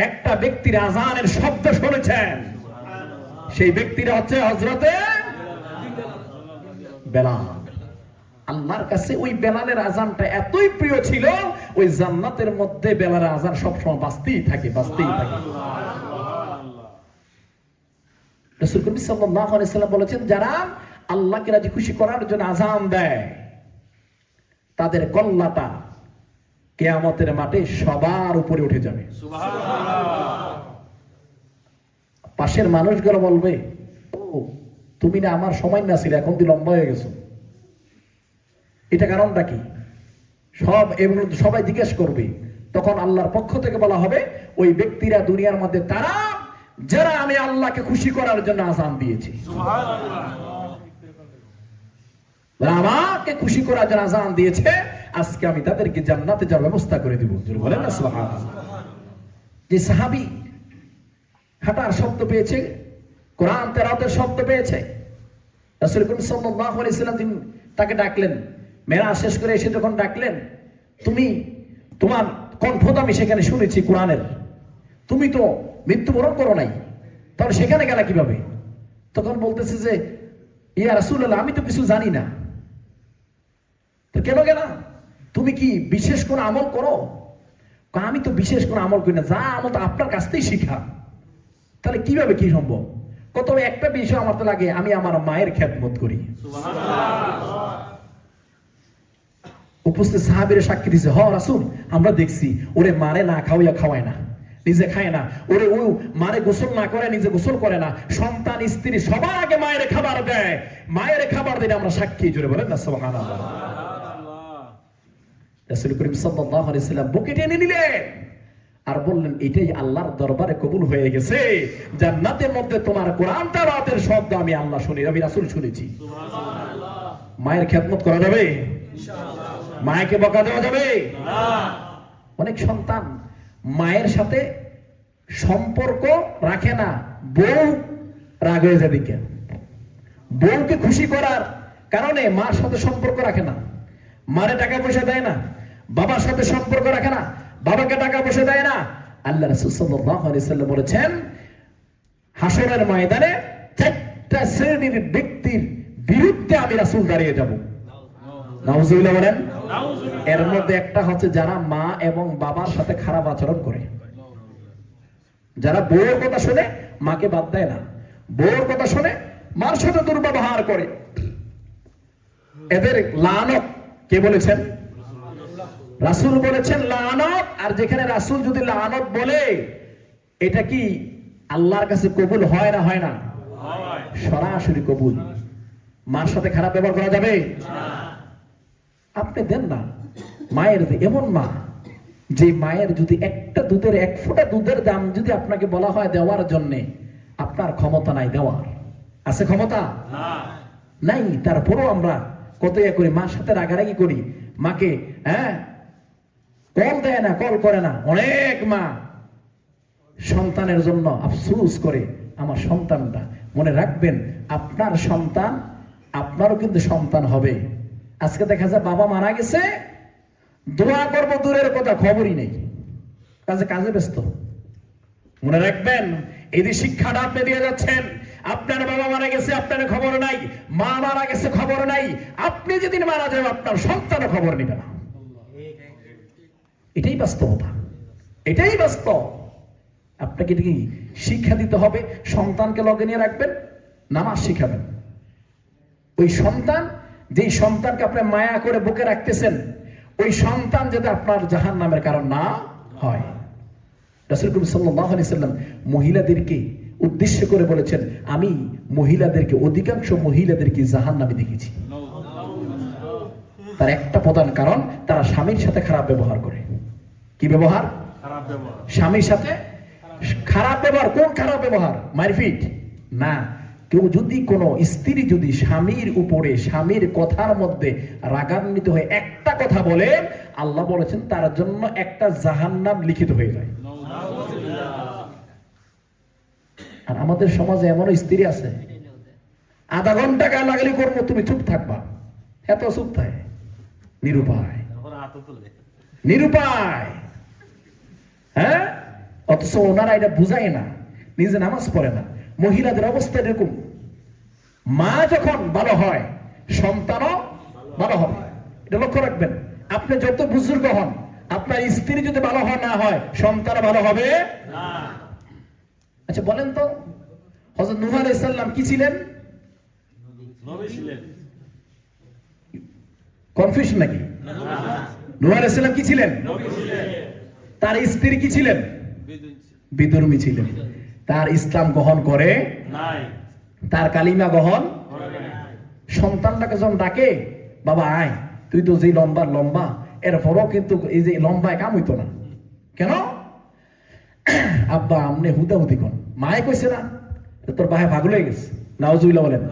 একটা ব্যক্তির আযানের শব্দ শুনেছেন, সেই ব্যক্তিরা হচ্ছে হযরতে বেলাল। আল্লাহর কাছে ওই বেলালের আযানটা এতই প্রিয় ছিল, ওই জান্নাতের মধ্যে বেলালের আযান সবসময় বাজতেই থাকে, বাজতেই থাকে। রাসূল করিম সাল্লাল্লাহু আলাইহি ওয়াসাল্লাম বলেছেন, যারা আল্লাহকে রাজি খুশি করার জন্য আযান দেয়, তাদের কল্লাটা কিয়ামতের মাঠে সবার উপরে উঠে যাবে। পাশের মানুষগুলো বলবে, ও তুমি না আমার সময় না ছিল, এখন তুই লম্বা হয়ে গেছো, এটা কারণটা কি? সব এগুলো সবাই জিজ্ঞেস করবে। তখন আল্লাহর পক্ষ থেকে বলা হবে, ওই ব্যক্তিরা দুনিয়ার মধ্যে তারা যারা আমি আল্লাহকে খুশি করার জন্য আযান দিয়েছি, আমাকে খুশি করার জন্য আযান দিয়েছে, আজকে আমি তাদেরকে জান্নাতে যাওয়ার ব্যবস্থা করে দিব। বলেন না সুবহানাল্লাহ। যে সাহাবী হাঁটার শব্দ পেয়েছে, কোরআন তেলাওয়াতের শব্দ পেয়েছে। রাসূল করিম সাল্লাল্লাহু আলাইহি ওয়াসাল্লাম তিনি তাকে ডাকলেন, মেরাজ শেষ করে এসে যখন ডাকলেন, তুমি তোমার কণ্ঠ তো আমি সেখানে শুনেছি কোরআনের, তুমি তো মৃত্যুবরণ করো নাই, তাহলে সেখানে গেলা কিভাবে? তখন বলতেছে যে ইয়া রাসূলুল্লাহ, আমি তো কিছু জানি না। তো কেন গেলা? তুমি কি বিশেষ কোন আমল করো? আমি তো বিশেষ কোন আমল করি না, যা আমল তো আপনার কাছ থেকেই শিখা। তাহলে কিভাবে কি সম্ভব? কত একটা বিষয় আমার তো লাগে, আমি আমার মায়ের খেদমত করি। উপস্থিত সাহাবীরা সাক্ষী দিছে, হ রাসূল, আমরা দেখছি ওরে মারে না খাওয়াইয়া খাওয়ায় না, নিজে খায় না, ওরে ও মারে গোসল না করে নিজে গোসল করে না, সন্তান স্ত্রী সবার আগে মায়ের খাবার দেয়, মায়ের খাবার দিলে আমরা সাক্ষী। জোরে বলেন না সুবহানাল্লাহ। রাসূল করিম সাল্লাল্লাহু আলাইহি ওয়াসাল্লাম বুকে টেনে নিলেন আর বললেন, এটাই আল্লাহর দরবারে কবুল হয়ে গেছে। জান্নাতের মধ্যে তোমার কোরআন তেলাওয়াতের শব্দ আমি আল্লাহ শুনি, আমি রাসূল শুনেছি। মায়ের খেদমত করা যাবে? মায়েকে বকা দেওয়া যাবে না। অনেক সন্তান মায়ের সাথে সম্পর্ক রাখে না, বউ রাগ হয়ে যাবে, কেন? বউকে খুশি করার কারণে মার সাথে সম্পর্ক রাখে না, মারে টাকা পয়সা দেয় না, বাবার সাথে সম্পর্ক রাখে না, বাবাকে টাকা পয়সা দেয় না। আল্লাহ রাসূল সাল্লাল্লাহু আলাইহি ওয়াসাল্লাম বলেছেন, হাসরের ময়দানে চারটা শ্রেণীর ব্যক্তির বিরুদ্ধে আমি রাসূল দাঁড়িয়ে যাব। নাউজুবিল্লাহ বলেন। এর মধ্যে একটা হচ্ছে যারা মা এবং বাবার সাথে খারাপ আচরণ করে, যারা বউয়ের কথা শুনে মাকে বাদ দেয় না, বউয়ের কথা শুনে মার সাথে দুর্ব্যবহার করে, এদের লানত কে বলেছেন? রাসূল বলেছেন লানত। আর যেখানে রাসূল যদি লানত বলে, এটা কি আল্লাহর কাছে কবুল হয় না হয় না? সরাসরি কবুল। মার সাথে খারাপ ব্যবহার করা যাবে না। আপনি দেন না মায়ের, এমন মা যে মায়ের যদি একটা দুধের, এক ফোঁটা দুধের দাম যদি আপনাকে বলা হয় দেওয়ার জন্য, আপনার ক্ষমতা নাই দেওয়ার। আছে ক্ষমতা? নাই। তারপরও আমরা কত ইয়ে করি, মার সাথে রাগারাগি করি, মাকে কল দেয় না, কল করে না। অনেক মা সন্তানের জন্য আফসোস করে, আমার সন্তানটা। মনে রাখবেন, আপনার সন্তান আপনারও কিন্তু সন্তান হবে। আজকে দেখা যায় বাবা মারা গেছে, দোয়া করবো দূরের কথা, খবরই নেই, কাজে ব্যস্ত। মনে রাখবেন, এই যে শিক্ষাটা আপনি দিয়ে যাচ্ছেন, আপনার বাবা মারা গেছে আপনার খবর নাই, মা মারা গেছে খবর নাই, আপনি যেদিন মারা যাবেন আপনার সন্তানও খবর নিবে না। এটাই বাস্তবতা, এটাই বাস্তব। আপনাকে কি শিক্ষা দিতে হবে? সন্তানকে লগে নিয়ে রাখবেন, নামাজ শিখাবেন। ওই সন্তান, যেই সন্তানকে আপনি মায়া করে বুকে রাখতেছেন, ওই সন্তান যাতে আপনার জাহান্নামের কারণ না হয়। রাসূল সাল্লাল্লাহু আলাইহি ওয়াসাল্লাম মহিলাদেরকে উদ্দেশ্য করে বলেছেন, আমি মহিলাদেরকে, অধিকাংশ মহিলাদেরকে জাহান্নামে দেখেছি। তার একটা প্রধান কারণ, তারা স্বামীর সাথে খারাপ ব্যবহার করে। কি ব্যবহার? স্বামীর সাথে খারাপ ব্যবহার। কোন খারাপ ব্যবহার? মারপিট না। কেউ যদি কোনো স্ত্রী যদি স্বামীর উপরে, স্বামীর কথার মধ্যে রাগান্বিত হয়ে একটা কথা বলে, আল্লাহ বলেছেন তার জন্য একটা জাহান্নাম লিখিত হয়ে যায়। আর আমাদের সমাজে এমনও স্ত্রী আছে, আধা ঘন্টা গালাগালি করবো, তুমি চুপ থাকবা, এত চুপ থাকে, নিরুপায়, নিরুপায়। হ্যাঁ, অথচ ওনারা এটা বুঝায় না, নিজে নামাজ পড়ে না। মহিলাদের অবস্থা এরকম, মা যখন ভালো হয় সন্তানও ভালো হবে। এটা লক্ষ্য রাখবেন। আপনি যত বুজুর্গ হন, আপনার স্ত্রী যদি ভালো হয় না হয়, সন্তান ভালো হবে না। আচ্ছা বলেন তো, হযরত নূহ আলাইহিস সালাম কি ছিলেন? নবী ছিলেন। কনফিউশন নাকি? নূহ আলাইহিস সালাম কি ছিলেন? নবী ছিলেন। তার স্ত্রী কি ছিলেন? বিধর্মী ছিলেন। তার ইসলাম গ্রহণ করে নাই, তার কালিমা গ্রহণ করে নাই। সন্তানটাকে যখন ডাকে, বাবা আয়, তুই তো যে লম্বা লম্বা, এরপরও কিন্তু এই যে লম্বায় কাম হইতো না কেন? আব্বা আমনে হুদাহুদি কোন, মায়ে কইছে না, তোর ভাই পাগল হয়ে গেছে। নাউজুবিল্লাহ বলেন।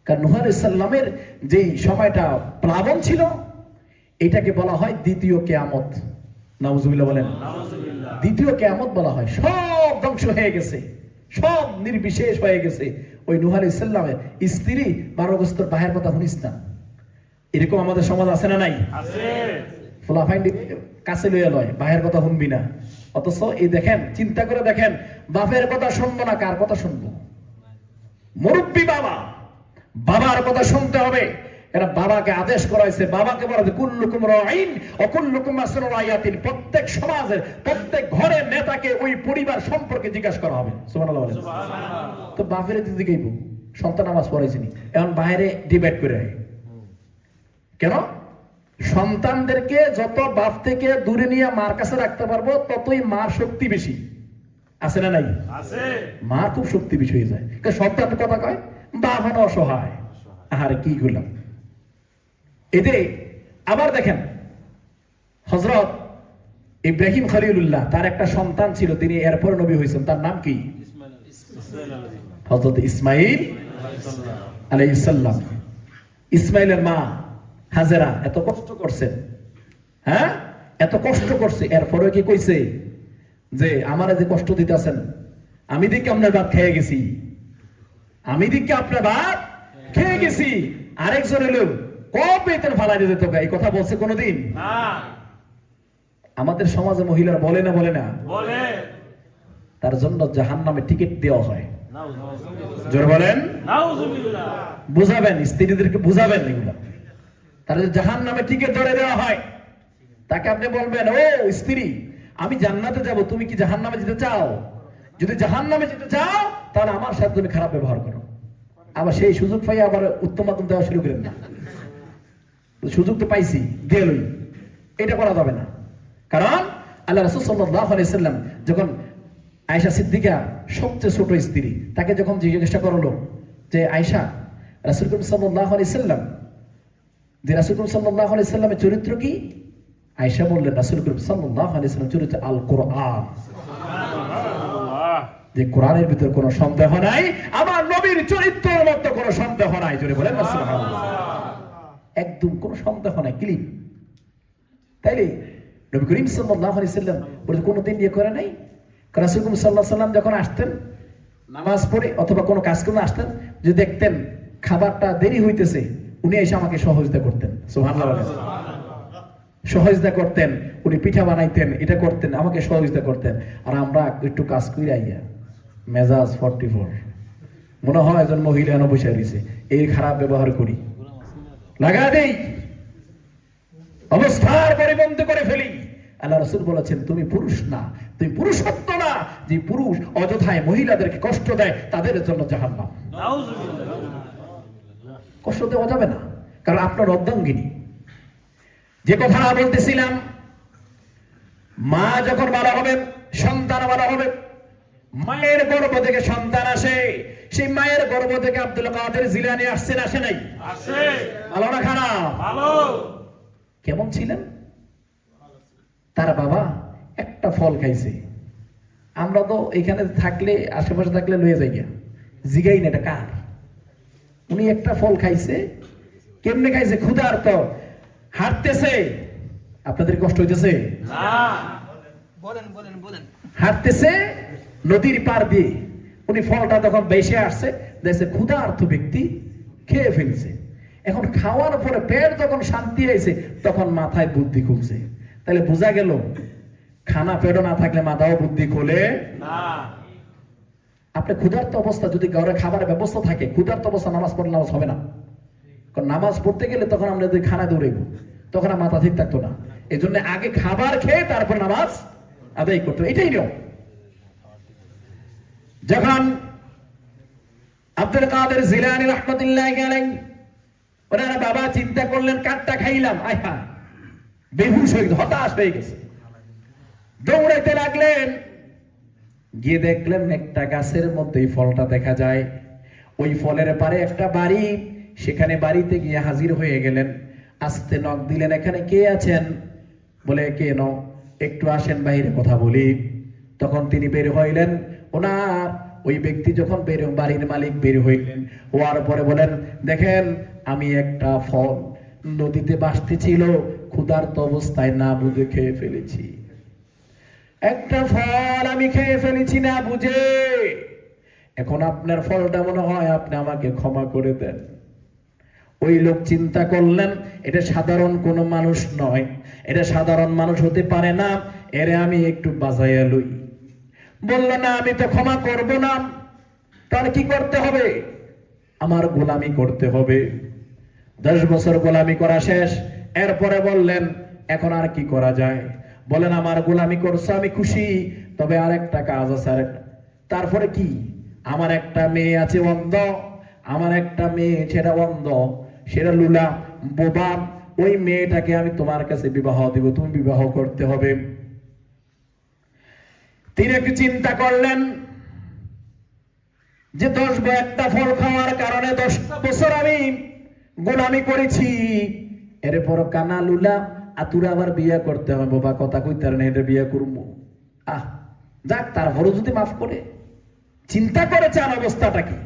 কারণ নূহ আলাইহিস সালামের যেই সময়টা প্লাবন ছিল, এটাকে বলা হয় দ্বিতীয় কিয়ামত। নাউজুবিল্লাহ বলেন। দ্বিতীয় কিয়ামত বলা হয়। সব ধ্বংস হয়ে গেছে, সব নির্বিশেষ হয়ে গেছে। ওই নূহ আলাইহিস সালামের স্ত্রী 12 বছর বাহের কথা শুনিস না, এরকম আমাদের সমাজ আছে না নাই? ফুলাফাইন কাছে লইয়া লয়, বাহের কথা শুনবি না। অথচ এই দেখেন, চিন্তা করে দেখেন, বাপের কথা শুনবো না, কার কথা শুনবো? মুরব্বী বাবা, বাবার কথা শুনতে হবে। এরা বাবাকে আদেশ করাইছে, বাবাকে বলা যে কুল্লুকুম রাঈন ওয়া কুল্লুকুম মাসউলুন আন রাইয়াতিহি। প্রত্যেক সমাজের প্রত্যেক ঘরের নেতাকে ওই পরিবার সম্পর্কে জিজ্ঞাসা করা হবে। সুবহানাল্লাহ বলেন। তো বাপের দিকে গইব, সন্তান নামাজ পড়াইছিনি, এখন বাইরে ডিবেট করে কেন? সন্তানদেরকে যত বাপ থেকে দূরে নিয়ে মার কাছে রাখতে পারবো, ততই মার শক্তি বেশি। আছে না নাই? আছে। মা খুব শক্তি বেশি হয়ে যায়, কারণ সন্তান কথা কয়, বাপ হন অসহায়। আহারে কি করলাম। এতে আবার দেখেন, হযরত ইব্রাহিম খলিলুল্লাহ, তার একটা সন্তান ছিল, তিনি এরপর নবী হয়েছেন। তার নাম কি? হযরত ইসমাইল আলাইহিস সালাম। ইসমাইলের মা হাজেরা এত কষ্ট করছেন, হ্যাঁ, এত কষ্ট করছে, এরপরে কি কইছে যে আমারে যে কষ্ট দিতেছেন, আমি দিকে আপনার ভাত খেয়ে গেছি, আমি দিকে আপনার ভাত খেয়ে গেছি। আরেকজন এলো, কবে তেল ফালাই দিতে হবে, এই কথা বলছে কোনোদিন? আমাদের সমাজে মহিলারা বলে না, বলে না? বলে। তার জন্য জাহান্নামে টিকিট দেওয়া হয়। জোরে বলেন নাউজুবিল্লাহ। বুঝাবেন, স্ত্রীদেরকে বুঝাবেন এগুলো। তার জাহান্নামে টিকিট ধরে দেওয়া হয়। তাকে আপনি বলবেন, ও স্ত্রী, আমি জান্নাতে যাব, তুমি কি জাহান্নামে যেতে চাও? যদি জাহান্নামে যেতে চাও, তাহলে আমার সাথে তুমি খারাপ ব্যবহার করো। আবার সেই সুযোগ পাই আবার উত্তম মাধ্যম দেওয়া শুরু করেন না। সুযোগ তো পাইছি, গেলই, এটা করা যাবে না। কারণ আল্লাহ রাসূল সাল্লাল্লাহু আলাইহি সাল্লাম যখন আয়েশা সিদ্দিকা সবচেয়ে ছোট স্ত্রী, তাকে যখন জিজ্ঞাসা করলো যে আয়েশা, রাসূল সাল্লাল্লাহু আলাইহি সাল্লাম, যে রাসূল সাল্লাল্লাহু আলাইহি সাল্লামের চরিত্র কি? আয়েশা বললেন, রাসূল সাল্লাল্লাহু আলাইহি সাল্লামের চরিত্র আল কোরআন। যে কোরআনের ভিতর কোনো সন্দেহ নাই, আমার নবীর চরিত্রের মধ্যে কোনো সন্দেহ নাই। জোরে বলেন সুবহানাল্লাহ। একদম কোনো সন্দেহ নাই, ক্লিন। তাইলে নবী করিম সাল্লাল্লাহু আলাইহি সাল্লাম বলে কোনোদিন ইয়ে করে নাই। রাসূল সাল্লাল্লাহু আলাইহি সাল্লাম যখন আসতেন নামাজ পড়ে অথবা কোনো কাজ করে আসতেন, যদি দেখতেন খাবারটা দেরি হইতেছে, উনি এসে আমাকে সহযোগিতা করতেন। সুবহানাল্লাহ। সহযোগিতা করতেন, উনি পিঠা বানাইতেন, এটা করতেন, আমাকে সহযোগিতা করতেন। আর আমরা একটু কাজ করে আইয়া মেজাজ 44, মনে হয় একজন মহিলা এনে বসে রয়েছে, এই খারাপ ব্যবহার করি, লাগা দেই, অবস্থার পরিবর্তন করে ফেলি। আল্লাহ রাসূল বলেছেন, তুমি পুরুষ না, তুমি পুরুষত্ব না। যে পুরুষ অযথায় মহিলাদেরকে কষ্ট দেয়, তাদের জন্য জাহান্নাম। কষ্ট দেওয়া যাবে না, কারণ আপনার অর্ধাঙ্গিনী। যে কথা বলতেছিলাম, মা যখন ভালো হবে, সন্তান ভালো হবে। মায়ের গর্ভ থেকে সন্তান আসে, সেই মায়ের গর্ভ থেকে আব্দুল কাদের জিলানী আসছেন, আসে নাই? আসে। ভালো না খারাপ? ভালো। কেমন ছিলেন? তার বাবা একটা ফল খাইছে, আমরা তো এখানে থাকলে, আশেপাশে থাকলে লয়ে যাই, জিগাই না এটা কার। উনি একটা ফল খাইছে, কেমনে খাইছে? ক্ষুধার্ত, হাঁটতেছে। আপনাদের কষ্ট হইতেছে? হাঁটতেছে নদীর পার দিয়ে, উনি ফলটা যখন বেশি আসছে, দেখছে ক্ষুধার্ত ব্যক্তি খেয়ে ফেলছে। এখন খাওয়ার পরে পেট যখন শান্তি হয়েছে, তখন মাথায় বুদ্ধি খুলছে। তাহলে বোঝা গেল, খানা পেটও না থাকলে মাথাও বুদ্ধি খোলে না। আপনি ক্ষুধার্ত অবস্থা, যদি ঘরে খাবারের ব্যবস্থা থাকে, ক্ষুধার্ত অবস্থা নামাজ পড়লে নামাজ হবে না। কারণ নামাজ পড়তে গেলে তখন আমরা যদি খানা দৌড়াইব, তখন আর মাথা ঠিক থাকতো না। এই জন্য আগে খাবার খেয়ে তারপর নামাজ আদায় করতে, এটাই নিয়ম। যখন আব্দুল কাদের জিলানী রাহমাতুল্লাহি আলাইহি, ওনারা বাবা চিন্তা করলেন, কাঠটা খাইলাম, আহা, বেহুশ হয়ে, হতাশ হয়ে গেছে, দৌড়াইতে লাগলেন। গিয়ে দেখলেন একটা গাছের মধ্যে ফলটা দেখা যায়, ওই ফলের পারে একটা বাড়ি, সেখানে বাড়িতে গিয়ে হাজির হয়ে গেলেন। আস্তে নক দিলেন, এখানে কে আছেন? বলে, কে ন, একটু আসেন বাইরে কথা বলি। তখন তিনি বের হইলেন। ওনার ওই ব্যক্তি যখন বের, বাড়ির মালিক বের হইলেন, হওয়ার পরে বলেন, দেখেন আমি একটা ফল নদীতে ভাসতেছিল, ক্ষুধার্ত অবস্থায় না বুঝে খেয়ে ফেলেছি। একটা ফল আমি খেয়ে ফেলেছি না বুঝে। এখন আপনার ফলটা মনে হয় আপনি আমাকে ক্ষমা করে দেন। ওই লোক চিন্তা করলেন এটা সাধারণ কোনো মানুষ নয়, এটা সাধারণ মানুষ হতে পারে না, এরে আমি একটু বাজাইয়া লই। বলল না, আমি তো ক্ষমা করব না, তার কি করতে হবে? আমার গোলামি করতে হবে। 10 বছর গোলামি করা শেষ। এরপরে বললেন এখন আর কি করা যায়? বলেন আমার গোলামি করছো আমি খুশি, তবে আর একটা কাজ আছে। তারপরে কি? আমার একটা মেয়ে আছে অন্ধ, আমার একটা মেয়ে সেটা অন্ধ, সেটা লুলা বোবা, ওই মেয়েটাকে আমি তোমার কাছে বিবাহ দিব, তুমি বিবাহ করতে হবে। তিনি একটু চিন্তা করলেন যে একটা ফল খাওয়ার কারণে 10টা বছর আমি গোলামি করেছি, এরপর কানা লুলা আতুরা আবার বিয়ে করতে হবে, বাবা কথা কইতার না এটা বিয়ে করবো। যাক, তারপরও যদি মাফ করে। চিন্তা করে চান অবস্থাটা কি।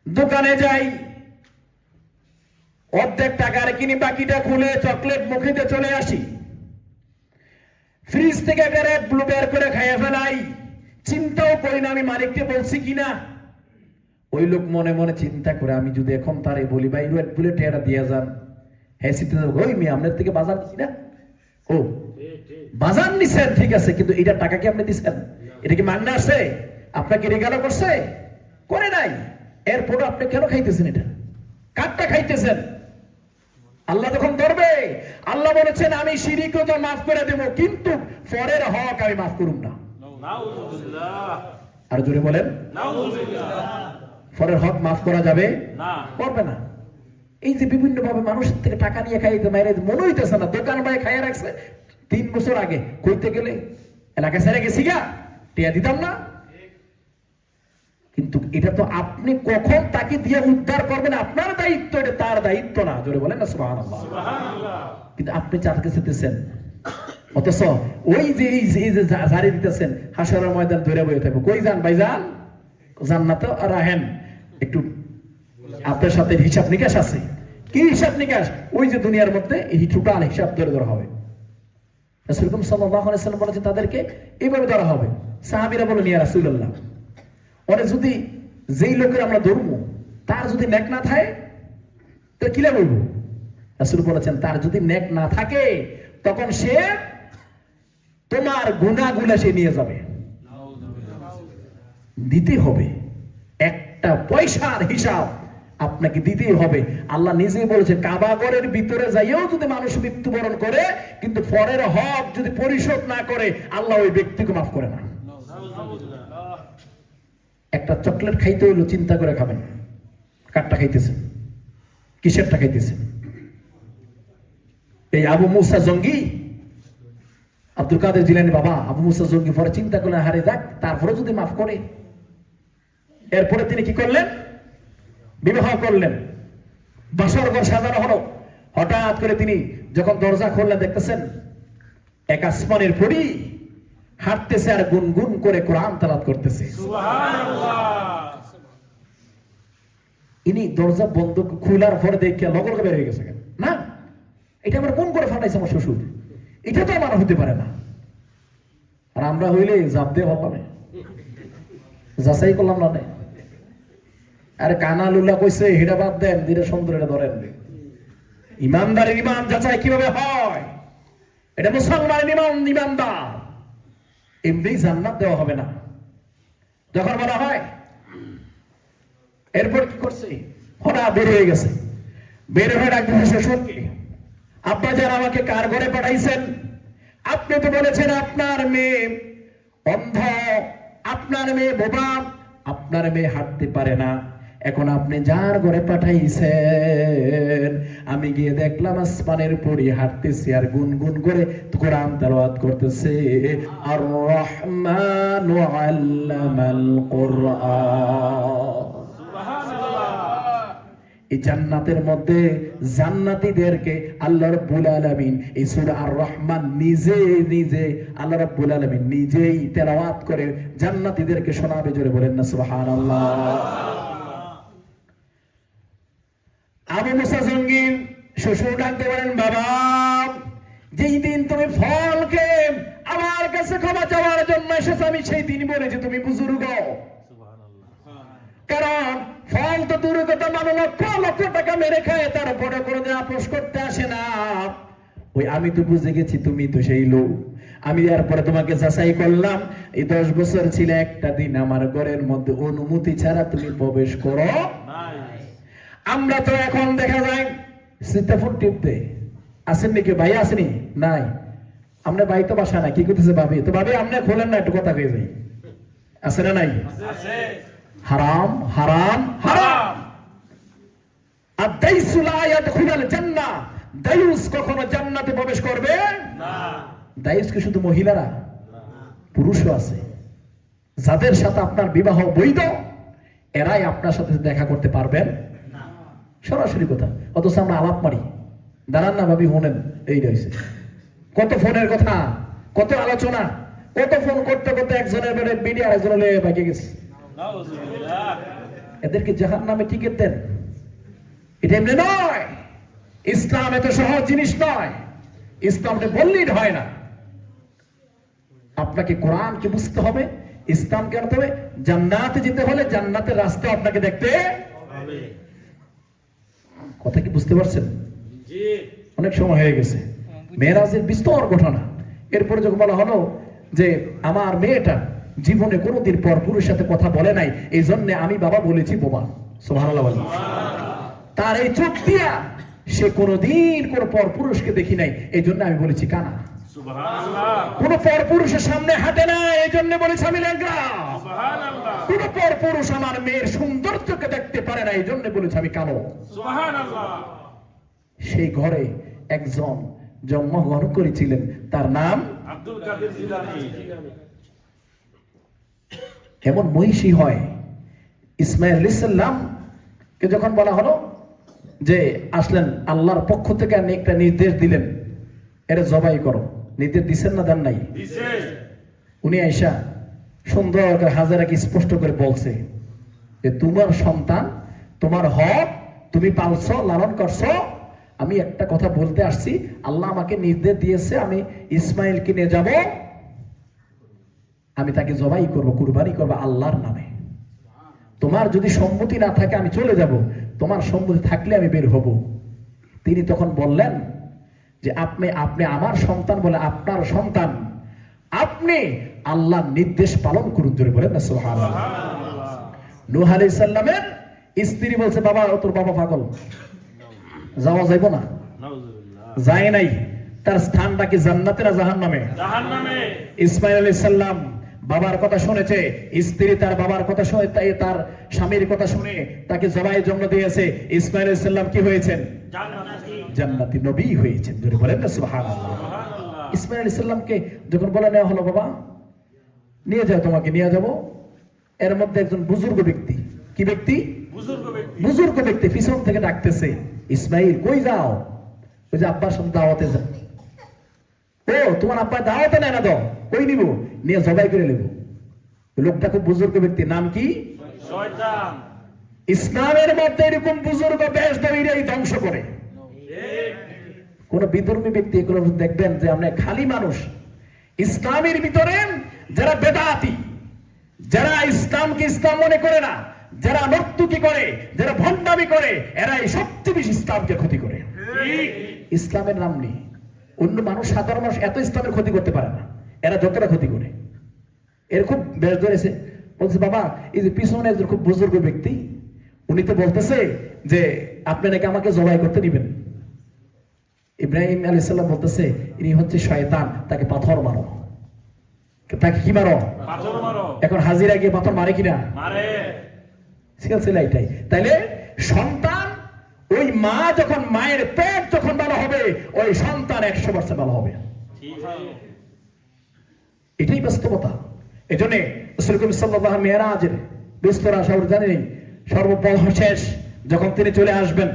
দোকানে যাই, অর্ধেক টাকার কিনি, বাকিটা খুলে চকলেট মুখেতে চলে আসি, ফ্রিজ থেকে রেড ব্লু বের করে খাইয়ে ফেলাই, চিন্তাও করি না আমি মালিককে বলছি কিনা। ওই লোক মনে মনে চিন্তা করে আমি যদি এখন তারে বলি ভাই রেড ব্লু টেরা দিয়ে যান, হ্যাঁ সিদ্ধ ওই মেয়ে আপনার থেকে বাজার দিচ্ছি না, ও বাজার নিছেন ঠিক আছে, কিন্তু এটা টাকা কি আপনি দিচ্ছেন? এটা কি মাগনা আছে? আপনাকে রেগালো করছে? করে নাই। এরপরও আপনি কেন খাইতেছেন? এটা কারটা খাইতেছেন? আল্লাহ যখন ধরবে, আল্লাহ বলেছেন আমি শিরিকও তো মাফ করে দেব, কিন্তু পরের হক আমি মাফ করুম না। আর জোরে বলেন, পরের হক মাফ করা যাবে না, করবে না। এই যে বিভিন্ন ভাবে মানুষের থেকে টাকা নিয়ে খাইতে মাইরে মনে হইতেছে না, দোকান ভাই খাইয়া রাখছে 3 বছর আগে, কইতে গেলে এলাকা ছেড়ে গেছি গা, টিয়া দিতাম না। কিন্তু এটা তো আপনি কখন তাকে দিয়ে উদ্ধার করবেন আপনার দায়িত্ব, এটা তার দায়িত্ব না। জোরে বলেন না সুবহানাল্লাহ। কিন্তু আপনি চার কাছে দিতেছেন, অথচ ওই যে এই যে জারি দিতেছেন, হাসরের ময়দান ধরে বসে থাকবো, কই যান ভাই যান জান্নাতে রাহেন, একটু আপনার সাথে হিসাব নিকাশ আছে। কি হিসাব নিকাশ? ওই যে দুনিয়ার মধ্যে এই টোটাল হিসাব ধরে ধরা হবে। রাসূল সাল্লাল্লাহু আলাইহি ওয়াসাল্লাম বলেছেন তাদেরকে এইভাবে ধরা হবে। সাহাবীরা বলেন ইয়া রাসূলুল্লাহ, ওরে যদি যেই লোকের আমরা ধরবো তার যদি নেক না থাকে তো কি বলবো? রাসূল বলেছেন তার যদি নেক না থাকে তখন সে তোমার গুনাহগুলো সে নিয়ে যাবে, দিতে হবে। একটা পয়সার হিসাব আপনাকে দিতেই হবে। আল্লাহ নিজেই বলেছে কাবাগরের ভিতরে যাইও যদি মানুষ মৃত্যুবরণ করে কিন্তু পরের হক যদি পরিশোধ না করে আল্লাহ ওই ব্যক্তিকে মাফ করে না। একটা চকলেট খাইতে হইলো চিন্তা করে খাবেন, কারটা খাইতেছেন, কিসেরটা খাইতেছেন। এই আবু মুসা জঙ্গি, আব্দুল কাদের জিলানী বাবা আবু মুসা জঙ্গি পরে চিন্তা করলেন হারে যাক, তারপরে যদি মাফ করে। এরপরে তিনি কি করলেন? বিবাহ করলেন, বাসর ঘর সাজানো হলো। হঠাৎ করে তিনি যখন দরজা খুললেন দেখতেছেন এক আসমানের পরী হাঁটতেছে আর গুনগুন করে কোরআন তেলাওয়াত করতেছে। ইনি দরজা বন্ধ খোলার পরে দেখে লগল বের হয়ে গেছে, না এটা আমার কোন করে ফাটাইছে আমার শ্বশুর, এটা তো আমার হতে পারে না। আর আমরা হইলে জাপ দিয়ে ভাবলাম, যাচাই করলাম না। আর কানা লুলা কইছে হেটা বাদ দেন, ধীরে সুন্দর এটা ধরেন। ইমানদারের ইমান যাচাই কিভাবে হয়? এটা মুসলমানের ইমান, ইমানদার এমনি জান্নাত দেওয়া হবে না। যখন বলা হয় এরপর কি করছে? হঠাৎ বের হয়ে গেছে, বের হয়ে ডাকতেছে শ্বশুরকে, আব্বা যারা আমাকে কার ঘরে পাঠাইছেন? আপনি তো বলেছেন আপনার মেয়ে অন্ধ, আপনার মেয়ে বোবা, আপনার মেয়ে হাঁটতে পারে না। এখন আপনি যার ঘরে পাঠাইছেন আমি গিয়ে দেখলাম আসমানের পরি হাঁটতেছে আর গুনগুন করে কোরআন তেলাওয়াত করতেছে। আর রহমানু আল্লামাল কোরআন। এই জান্নাতের মধ্যে জান্নাতীদেরকে আল্লাহ রাব্বুল আলামিন এই সূরা আর রহমান নিজে আল্লাহ রাব্বুল আলামিন নিজেই তেলাওয়াত করে জান্নাতীদেরকে শোনাবে। জোরে বলেন না সুবহানাল্লাহ। আবু মুসা জঙ্গি শ্বশুর ডাকতে বলেন, বাবা যেই দিন তুমি ফলকে আমার কাছে ক্ষমা চাওয়ার জন্য এসেছো আমি সেই দিন বলেছি তুমি বুজুর্গ, কারণ ফল তো দূরের কথা, মানুষ লক্ষ লক্ষ টাকা মেরে খায়, তারপরে কোনোদিন আপোষ করতে আসে না। ওই আমি তো বুঝে গেছি তুমি তো সেই লোক, আমি এরপরে তোমাকে যাচাই করলাম, এই 10 বছর ছিল, একটা দিন আমার ঘরের মধ্যে অনুমতি ছাড়া তুমি প্রবেশ করো। আমরা তো এখন দেখা যায় সিটাফোন টিপতে আসেন নাকি ভাই, আসেনি নাই, আমরা ভাই তো বাসা না, কি করতেছে ভাবি, তো ভাবি আপনি খোলেন না, একটু কথা হয়ে যাই, আছে না নাই? হারাম হারাম হারাম। আদাইসু লা ইয়াদখুলুল জান্নাহ, দায়ুস কখনো জান্নাতে প্রবেশ করবে না। দায়ুস কি শুধু মহিলারা? পুরুষও আছে। যাদের সাথে আপনার বিবাহ বৈধ, এরাই আপনার সাথে দেখা করতে পারবেন না। সরাসরি কথা, অথচ আমরা আলাপ মারি, দাঁড়ান না ভাবি হোনেন, এই রয়েছে কত ফোনের কথা, কত আলোচনা, কত ফোন করতে করতে একজনের বেড়ে বিডি আর একজনের লেগে বাকি গেছে। এদেরকে জাহান্নামে টিকিট দেন, এটা এমনি নয়। ইসলাম এত সহজ জিনিস নয়, ইসলামটা বললেই হয় না। আপনাকে কোরআনকে বুঝতে হবে, ইসলামকে আনতে হবে। জান্নাতে যেতে হলে জান্নাতের রাস্তা আপনাকে দেখতে হবে। কথা কি বুঝতে পারছেন? অনেক সময় হয়ে গেছে, মেরাজের বিস্তর ঘটনা। এরপরে যখন বলা হলো যে আমার মেয়েটা জীবনে কোনোদিন পর পুরুষের সাথে কথা বলে নাই, এই জন্য আমি বাবা বলেছি বোমা। সুবহানাল্লাহ বলেন। তার এই চোখ দিয়া সে কোনোদিন কোন পর পুরুষকে দেখি নাই, এই জন্য আমি বলেছি কানা। কোন পর পুরুষের সামনে হাঁটে না, এই জন্য বলেছি আমি ল্যাংড়া। কোন পর পুরুষ আমার মেয়ের সৌন্দর্যকে দেখতে পারে না, এই জন্য বলেছি আমি কালো। সেই ঘরে একজন জন্মগ্রহণ করেছিলেন, তার নাম আব্দুল কাদের জিলানী। এমন মহিষী হয়। ইসমাইল আলাইহিস সালাম কে যখন বলা হলো যে আসলেন আল্লাহর পক্ষ থেকে, একটা নির্দেশ দিলেন, এরা জবাই করো। নির্দেশ দিচ্ছেন না, দেন নাই? উনি আইসা সুন্দর করে হাজারাকে স্পষ্ট করে বলছে যে তোমার সন্তান, তোমার হক, তুমি পালছো, লালন করছো। আমি একটা কথা বলতে আসছি, আল্লাহ আমাকে নির্দেশ দিয়েছে, আমি ইসমাইলকে নিয়ে যাব, আমি তাকে জবাই করব, কুরবানি করব আল্লাহর নামে। তোমার যদি সম্মতি না থাকে আমি চলে যাব, তোমার সম্মতি থাকলে আমি বের হব। তিনি তখন বললেন যে আপনি আপনি আমার সন্তান বলে আপনার সন্তান, আপনি আল্লাহর নির্দেশ পালন করুন। জোরে বলেন না সুবহানাল্লাহ। নূহ আলাইহিস সালামের স্ত্রী বলছে বাবা, তোর বাবা পাগল, যাওয়া যাইব না। যায় নাই। তার স্থানটা কি জান্নাতে না জাহান্নামে? জাহান্নামে। ইসমাইল আলাইহিস সালাম বাবার কথা শুনেছে, স্ত্রী তার বাবার কথা শুনে, তাই তার স্বামীর কথা শুনে তাকে জবাইয়ের জন্য দিয়েছে। ইসমাইল আলাইহিস সালাম কি হয়েছেন? জান্নাতি। জান্নাতি নবী হয়েছেন। জোরে বলেন না সুবহানাল্লাহ। ইসমাইল আলাইহিস সালামকে যখন বলে নেওয়া হলো, বাবা নিয়ে যাও, তোমাকে নিয়ে যাব। এর মধ্যে একজন বুজুর্গ ব্যক্তি, কি ব্যক্তি? বুজুর্গ ব্যক্তি পিছন থেকে ডাকতেছে, ইসমাইল কই যাও? ওই যে আব্বার সাথে দাওয়াতে যাও। ও তোমার আব্বা দাওয়াতে নেয় না, দাও, কই নিব? নিয়ে জবাই করে নেব। লোকটা খুব বুজুর্গ ব্যক্তি, নাম কি? শয়তান। ইসলামের মধ্যে এরকম বুজুর্গ বেশ দেবীরাই ধ্বংস করে। কোন বিধর্মী ব্যক্তি এগুলো দেখবেন যে আমরা খালি মানুষ। ইসলামের ভিতরে যারা বেদাতি, যারা ইসলামকে ইসলাম মনে করে না, যারা নর্তকী করে, যারা ভণ্ডামি করে, এরাই সবচেয়ে বেশি ইসলামকে ক্ষতি করে। ইসলামের নাম নেই। অন্য মানুষ, সাধারণ মানুষ এত ইসলামের ক্ষতি করতে পারে না, এরা যতটা ক্ষতি করে। এর খুব বেশ ধরেছে, বলছে বাবা এই যে পিছনে একজন খুব বুজুর্গ ব্যক্তি, উনি তো বলতেছে যে আপনি নাকি আমাকে জবাই করতে নিবেন। ইব্রাহিম আলাইহিস সালাম বলতেছে ইনি হচ্ছে শয়তান, তাকে পাথর মারো। তাকে কি মারো? পাথর মারো। এখন হাজিরা গিয়ে পাথর মারে কিনা? মারে। সিলসিলা এটাই। তাইলে সন্তান, ওই মা যখন, মায়ের পেট যখন ভালো হবে, ওই সন্তান 100% ভালো হবে। এটাই বাস্তবতা। এই জন্য রাসূল করিম সাল্লাল্লাহু আলাইহি মেরাজের বিস্তর শহর জানেন, সর্বশেষ যখন তিনি চলে আসবেন,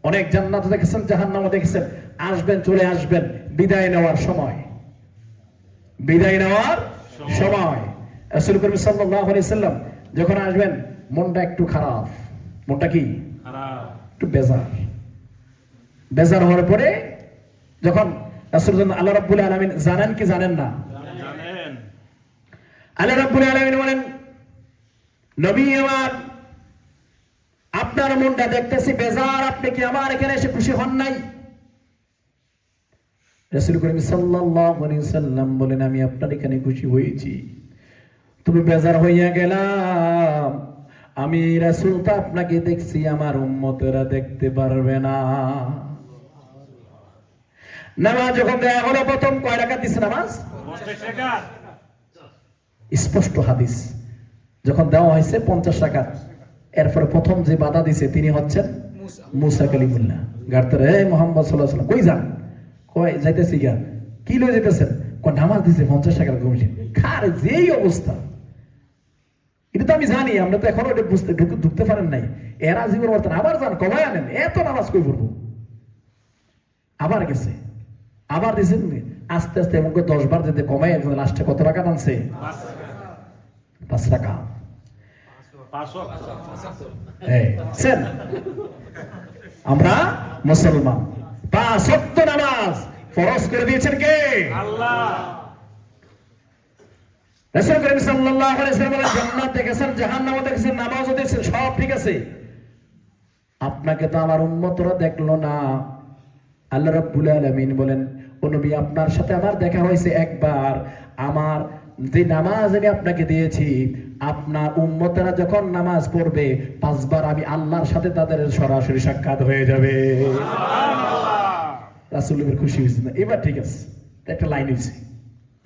অনেক জান্নাত দেখেছেন, জাহান্নামও দেখেছেন, আসবেন, চলে আসবেন বিদায় নেওয়ার সময়। বিদায় নেওয়ার সময় রাসূল করিম সাল্লাল্লাহু আলাইহি সাল্লাম যখন আসবেন, মনটা একটু খারাপ। মনটা কি খারাপ? একটু বেজার। বেজার হওয়ার পরে যখন রাসূল আল্লাহ রাব্বুল আলামিন জানেন কি জানেন না? জানেন। আল্লাহ রাব্বুল আলামিন বলেন, নবী আমার আপনার মনটা দেখতেছি বেজার, আপনি কি আমার এখানে এসে খুশি হন নাই? রাসূল করিম সাল্লাল্লাহু আলাইহি সাল্লাম বলেন, আমি আপনার এখানে খুশি হয়েছি, তুমি বেজার হইয়া গেলাম। আমি রাসূল তো আপনাকে দেখছি, আমার উম্মতেরা দেখতে পারবে না। নামাজ যখন দেয়া হলো, প্রথম কয় রাকাত দিছে নামাজ? স্পষ্ট হাদিস, যখন দেওয়া হয়েছে 50 রাকাত। এরপরে প্রথম যে বাধা দিছে তিনি হচ্ছেন মুসা কালিমুল্লাহ। গাড়তে হে মুহাম্মদ সাল্লাল্লাহু আলাইহি ওয়াসাল্লাম, কই যান? কয় যাইতেছি গিয়া। কি লয়ে যেতেছেন? কয় নামাজ দিছে 50 টাকার কমিশন। খার যেই অবস্থা, এটা তো আমি জানি, আমরা তো এখনো এটা বুঝতে ঢুকতে পারেন নাই। এরা জীবন বর্তমান আবার যান, কমায় আনেন, এত নামাজ কই পড়বো? আবার গেছে, আবার দিয়েছেন, আস্তে আস্তে এমন করে 10 বার যেতে কমায় একজন লাস্টে কত টাকা আনছে? 5 টাকা। আমরা মুসলমান, 5 ওয়াক্ত নামাজ ফরজ করে দিয়েছেন কে? আল্লাহ। রাসূল করিম সাল্লাল্লাহু আলাইহি ওয়াসাল্লাম জান্নাত দেখেছেন, জাহান্নামও দেখেছেন, নামাজও দেখেছেন, সব ঠিক আছে। আপনাকে তো আমার উম্মতরা দেখলো না। আল্লাহ রাব্বুল আলামিন বলেন, ও নবী, আপনার সাথে আমার দেখা হয়েছে একবার। আমার যে নামাজ আমি আপনাকে দিয়েছি, আপনার উম্মতেরা যখন নামাজ পড়বে 5 বার, আমি আল্লাহর সাথে তাদের সরাসরি সাক্ষাৎ হয়ে যাবে। রাসূলের খুশি হয়েছে না? এবার ঠিক আছে, একটা লাইন হয়েছে,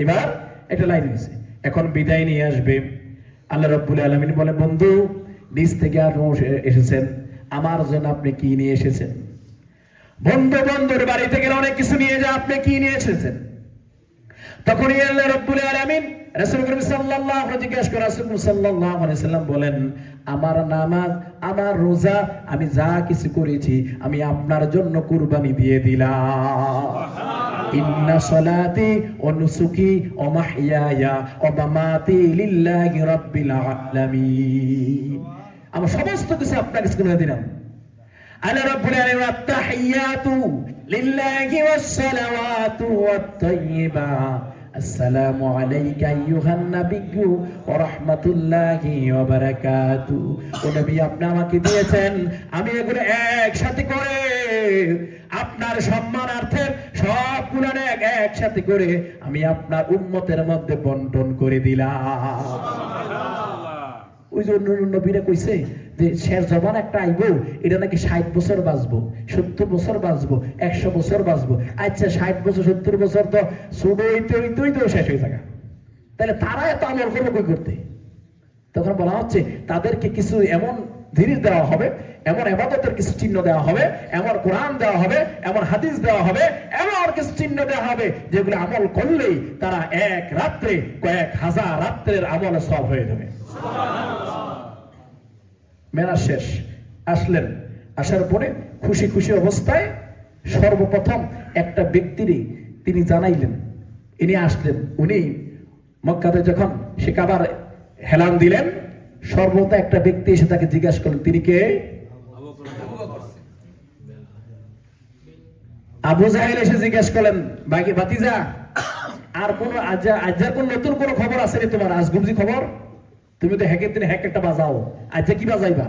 এবার একটা লাইন হয়েছে। এখন বিদায় নিয়ে আসবে। আল্লাহ রাব্বুল আলামিন বলে, বন্ধু, নিজ থেকে আর এসেছেন, আমার জন্য আপনি কি নিয়ে এসেছেন? বন্ধু বন্ধুর বাড়িতে গেলে অনেক কিছু নিয়ে যায়, আপনি কি নিয়ে এসেছেন? তখনই আল্লাহ রাব্বুল আলামিন রাসূল করিম সাল্লাল্লাহু আলাইহি ওয়াসাল্লাম জিজ্ঞাসা করে, রাসূল সাল্লাল্লাহু আলাইহি ওয়াসাল্লাম বলেন, আমার নামাজ, আমার রোজা, আমি যা কিছু করেছি আমি আপনার জন্য কুরবানি দিয়ে দিলাম। ইন্না সলাতি ওয়া নুসুকি ওয়া মাহইয়ায়া ওয়া মামাতি লিল্লাহি রাব্বিল আলামিন। আমার সমস্ত কিছু আপনার কাছে করে দিলাম। আল্লাহ রাব্বুল আলামিন, আত-তাহিয়াতু লিল্লাহি ওয়াস সালাওয়াতু ওয়াত তাইয়্যিবা, আসসালামু আলাইকা আইয়ুহান নাবিয়্যু ওয়া রাহমাতুল্লাহি ওয়া বারাকাতুহু। ও নবী, আপনি আমাকে দিয়েছেন, আমি এগুলো একসাথে করে আপনার সম্মানার্থে সবগুলো একসাথে করে আমি আপনার উম্মতের মধ্যে বন্টন করে দিলাম। ওই জন্য নবীরা কইছে যে শেষ জবান একটা আইব, এটা নাকি 60 বছর বাঁচবো, 70 বছর বাঁচবো, 100 বছর বাঁচবো। আচ্ছা, 60 বছর 70 বছর তো ছোটই তো শেষ হয়ে থাকা, তাহলে তারা এত আমল করবে কই করতে? তখন বলা হচ্ছে তাদেরকে কিছু এমন জিনিস দেওয়া হবে, এমন ইবাদতের কিছু চিহ্ন দেওয়া হবে, এমন কোরআন দেওয়া হবে, এমন হাদিস দেওয়া হবে, এমন কিছু চিহ্ন দেওয়া হবে যেগুলো আমল করলেই তারা এক রাত্রে কয়েক হাজার রাত্রের আমল সব হয়ে যাবে। মেরাজ শেষ, আসলেন, আসার পরে খুশি খুশি অবস্থায় সর্বপ্রথম একটা ব্যক্তিরই তিনি জানাইলেন, ইনি আসলেন। উনি মক্কাতে যখন সে কাবার হেলান দিলেন, সর্বদা একটা ব্যক্তি এসে তাকে জিজ্ঞাসা করলেন, তিনি কে? আবু জাহেল এসে জিজ্ঞাসা করলেন, ভাতিজা, আর কোন আজ কোন নতুন কোন খবর আছে রে তোমার? আজগুবজি খবর? তুমি তো হ্যাকের দিনে হ্যাক একটা বাজাও, আজ কি বাজাইবা?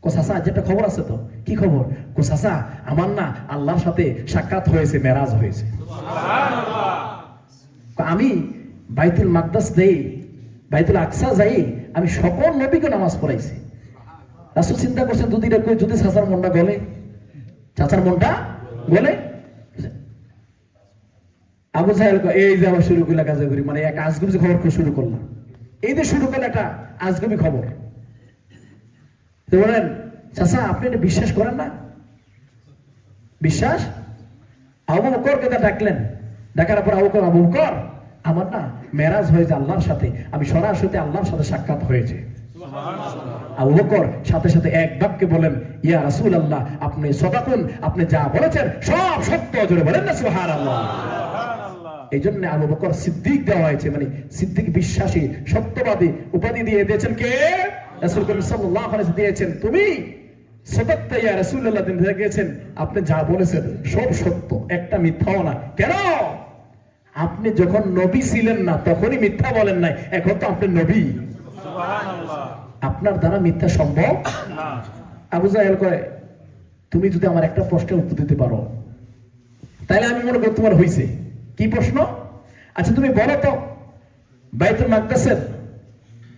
কো চাচা, আজ একটা খবর আছে তো। কি খবর? কো চাচা, আমার না আল্লাহর সাথে সাক্ষাৎ হয়েছে, মেরাজ হয়েছে। আমি বাইতুল মাকদাস দেই, বাইতুল আকসা যাই, আমি সকল নবীকে নামাজ পড়াইছি। রাসূল চিন্তা করছেন, যদি চাচার মনটা গলে, চাচার মনটা গলে। আবু জাহেল এই যে আবার শুরু করলে কাজে করি, মানে এক আজগুবি খবর শুরু করলাম, এই যে শুরু করলে একটা আজগুবি খবর। বলেন, চাচা, আপনি এটা বিশ্বাস করেন না? বিশ্বাস? আবু বকরকে ডাকলেন, ডাকার পর আবু বকর, আমার না মেরাজ হয়েছে আল্লাহর সাথে, আমি সরাসরি আল্লাহর সাথে সাক্ষাৎ হয়েছে। আবু বকর সাথে সাথে এক বাক্যে বলেন, ইয়া রাসূলুল্লাহ, আপনি সদাকুন, আপনি যা বলেছেন সব সত্য। জোরে বলেন না সুবহানাল্লাহ। এই জন্য আবু বকর সিদ্দিক দেওয়া হয়েছে, মানে সিদ্দিক বিশ্বাসী, সত্যবাদী উপাধি দিয়ে দিয়েছেন কে? রাসূল করিম সাল্লাল্লাহু আলাইহি ওয়াসাল্লাম দিয়েছেন। তুমি সদাক্তা ইয়া রাসূলুল্লাহ, তিনি গিয়েছেন, আপনি যা বলেছেন সব সত্য, একটা মিথ্যাও না। কেন? আপনি যখন নবী ছিলেন না তখনই মিথ্যা বলেন নাই, এখন তো আপনি নবী, আপনার দ্বারা মিথ্যা সম্ভব না। আবু জাহেল কয়, তুমি যদি আমার একটা প্রশ্নের উত্তর দিতে পারো তাহলে আমি মনে করি তোমার হইছে। কি প্রশ্ন? আচ্ছা তুমি বলো তো, বাইতুল মাকদাসের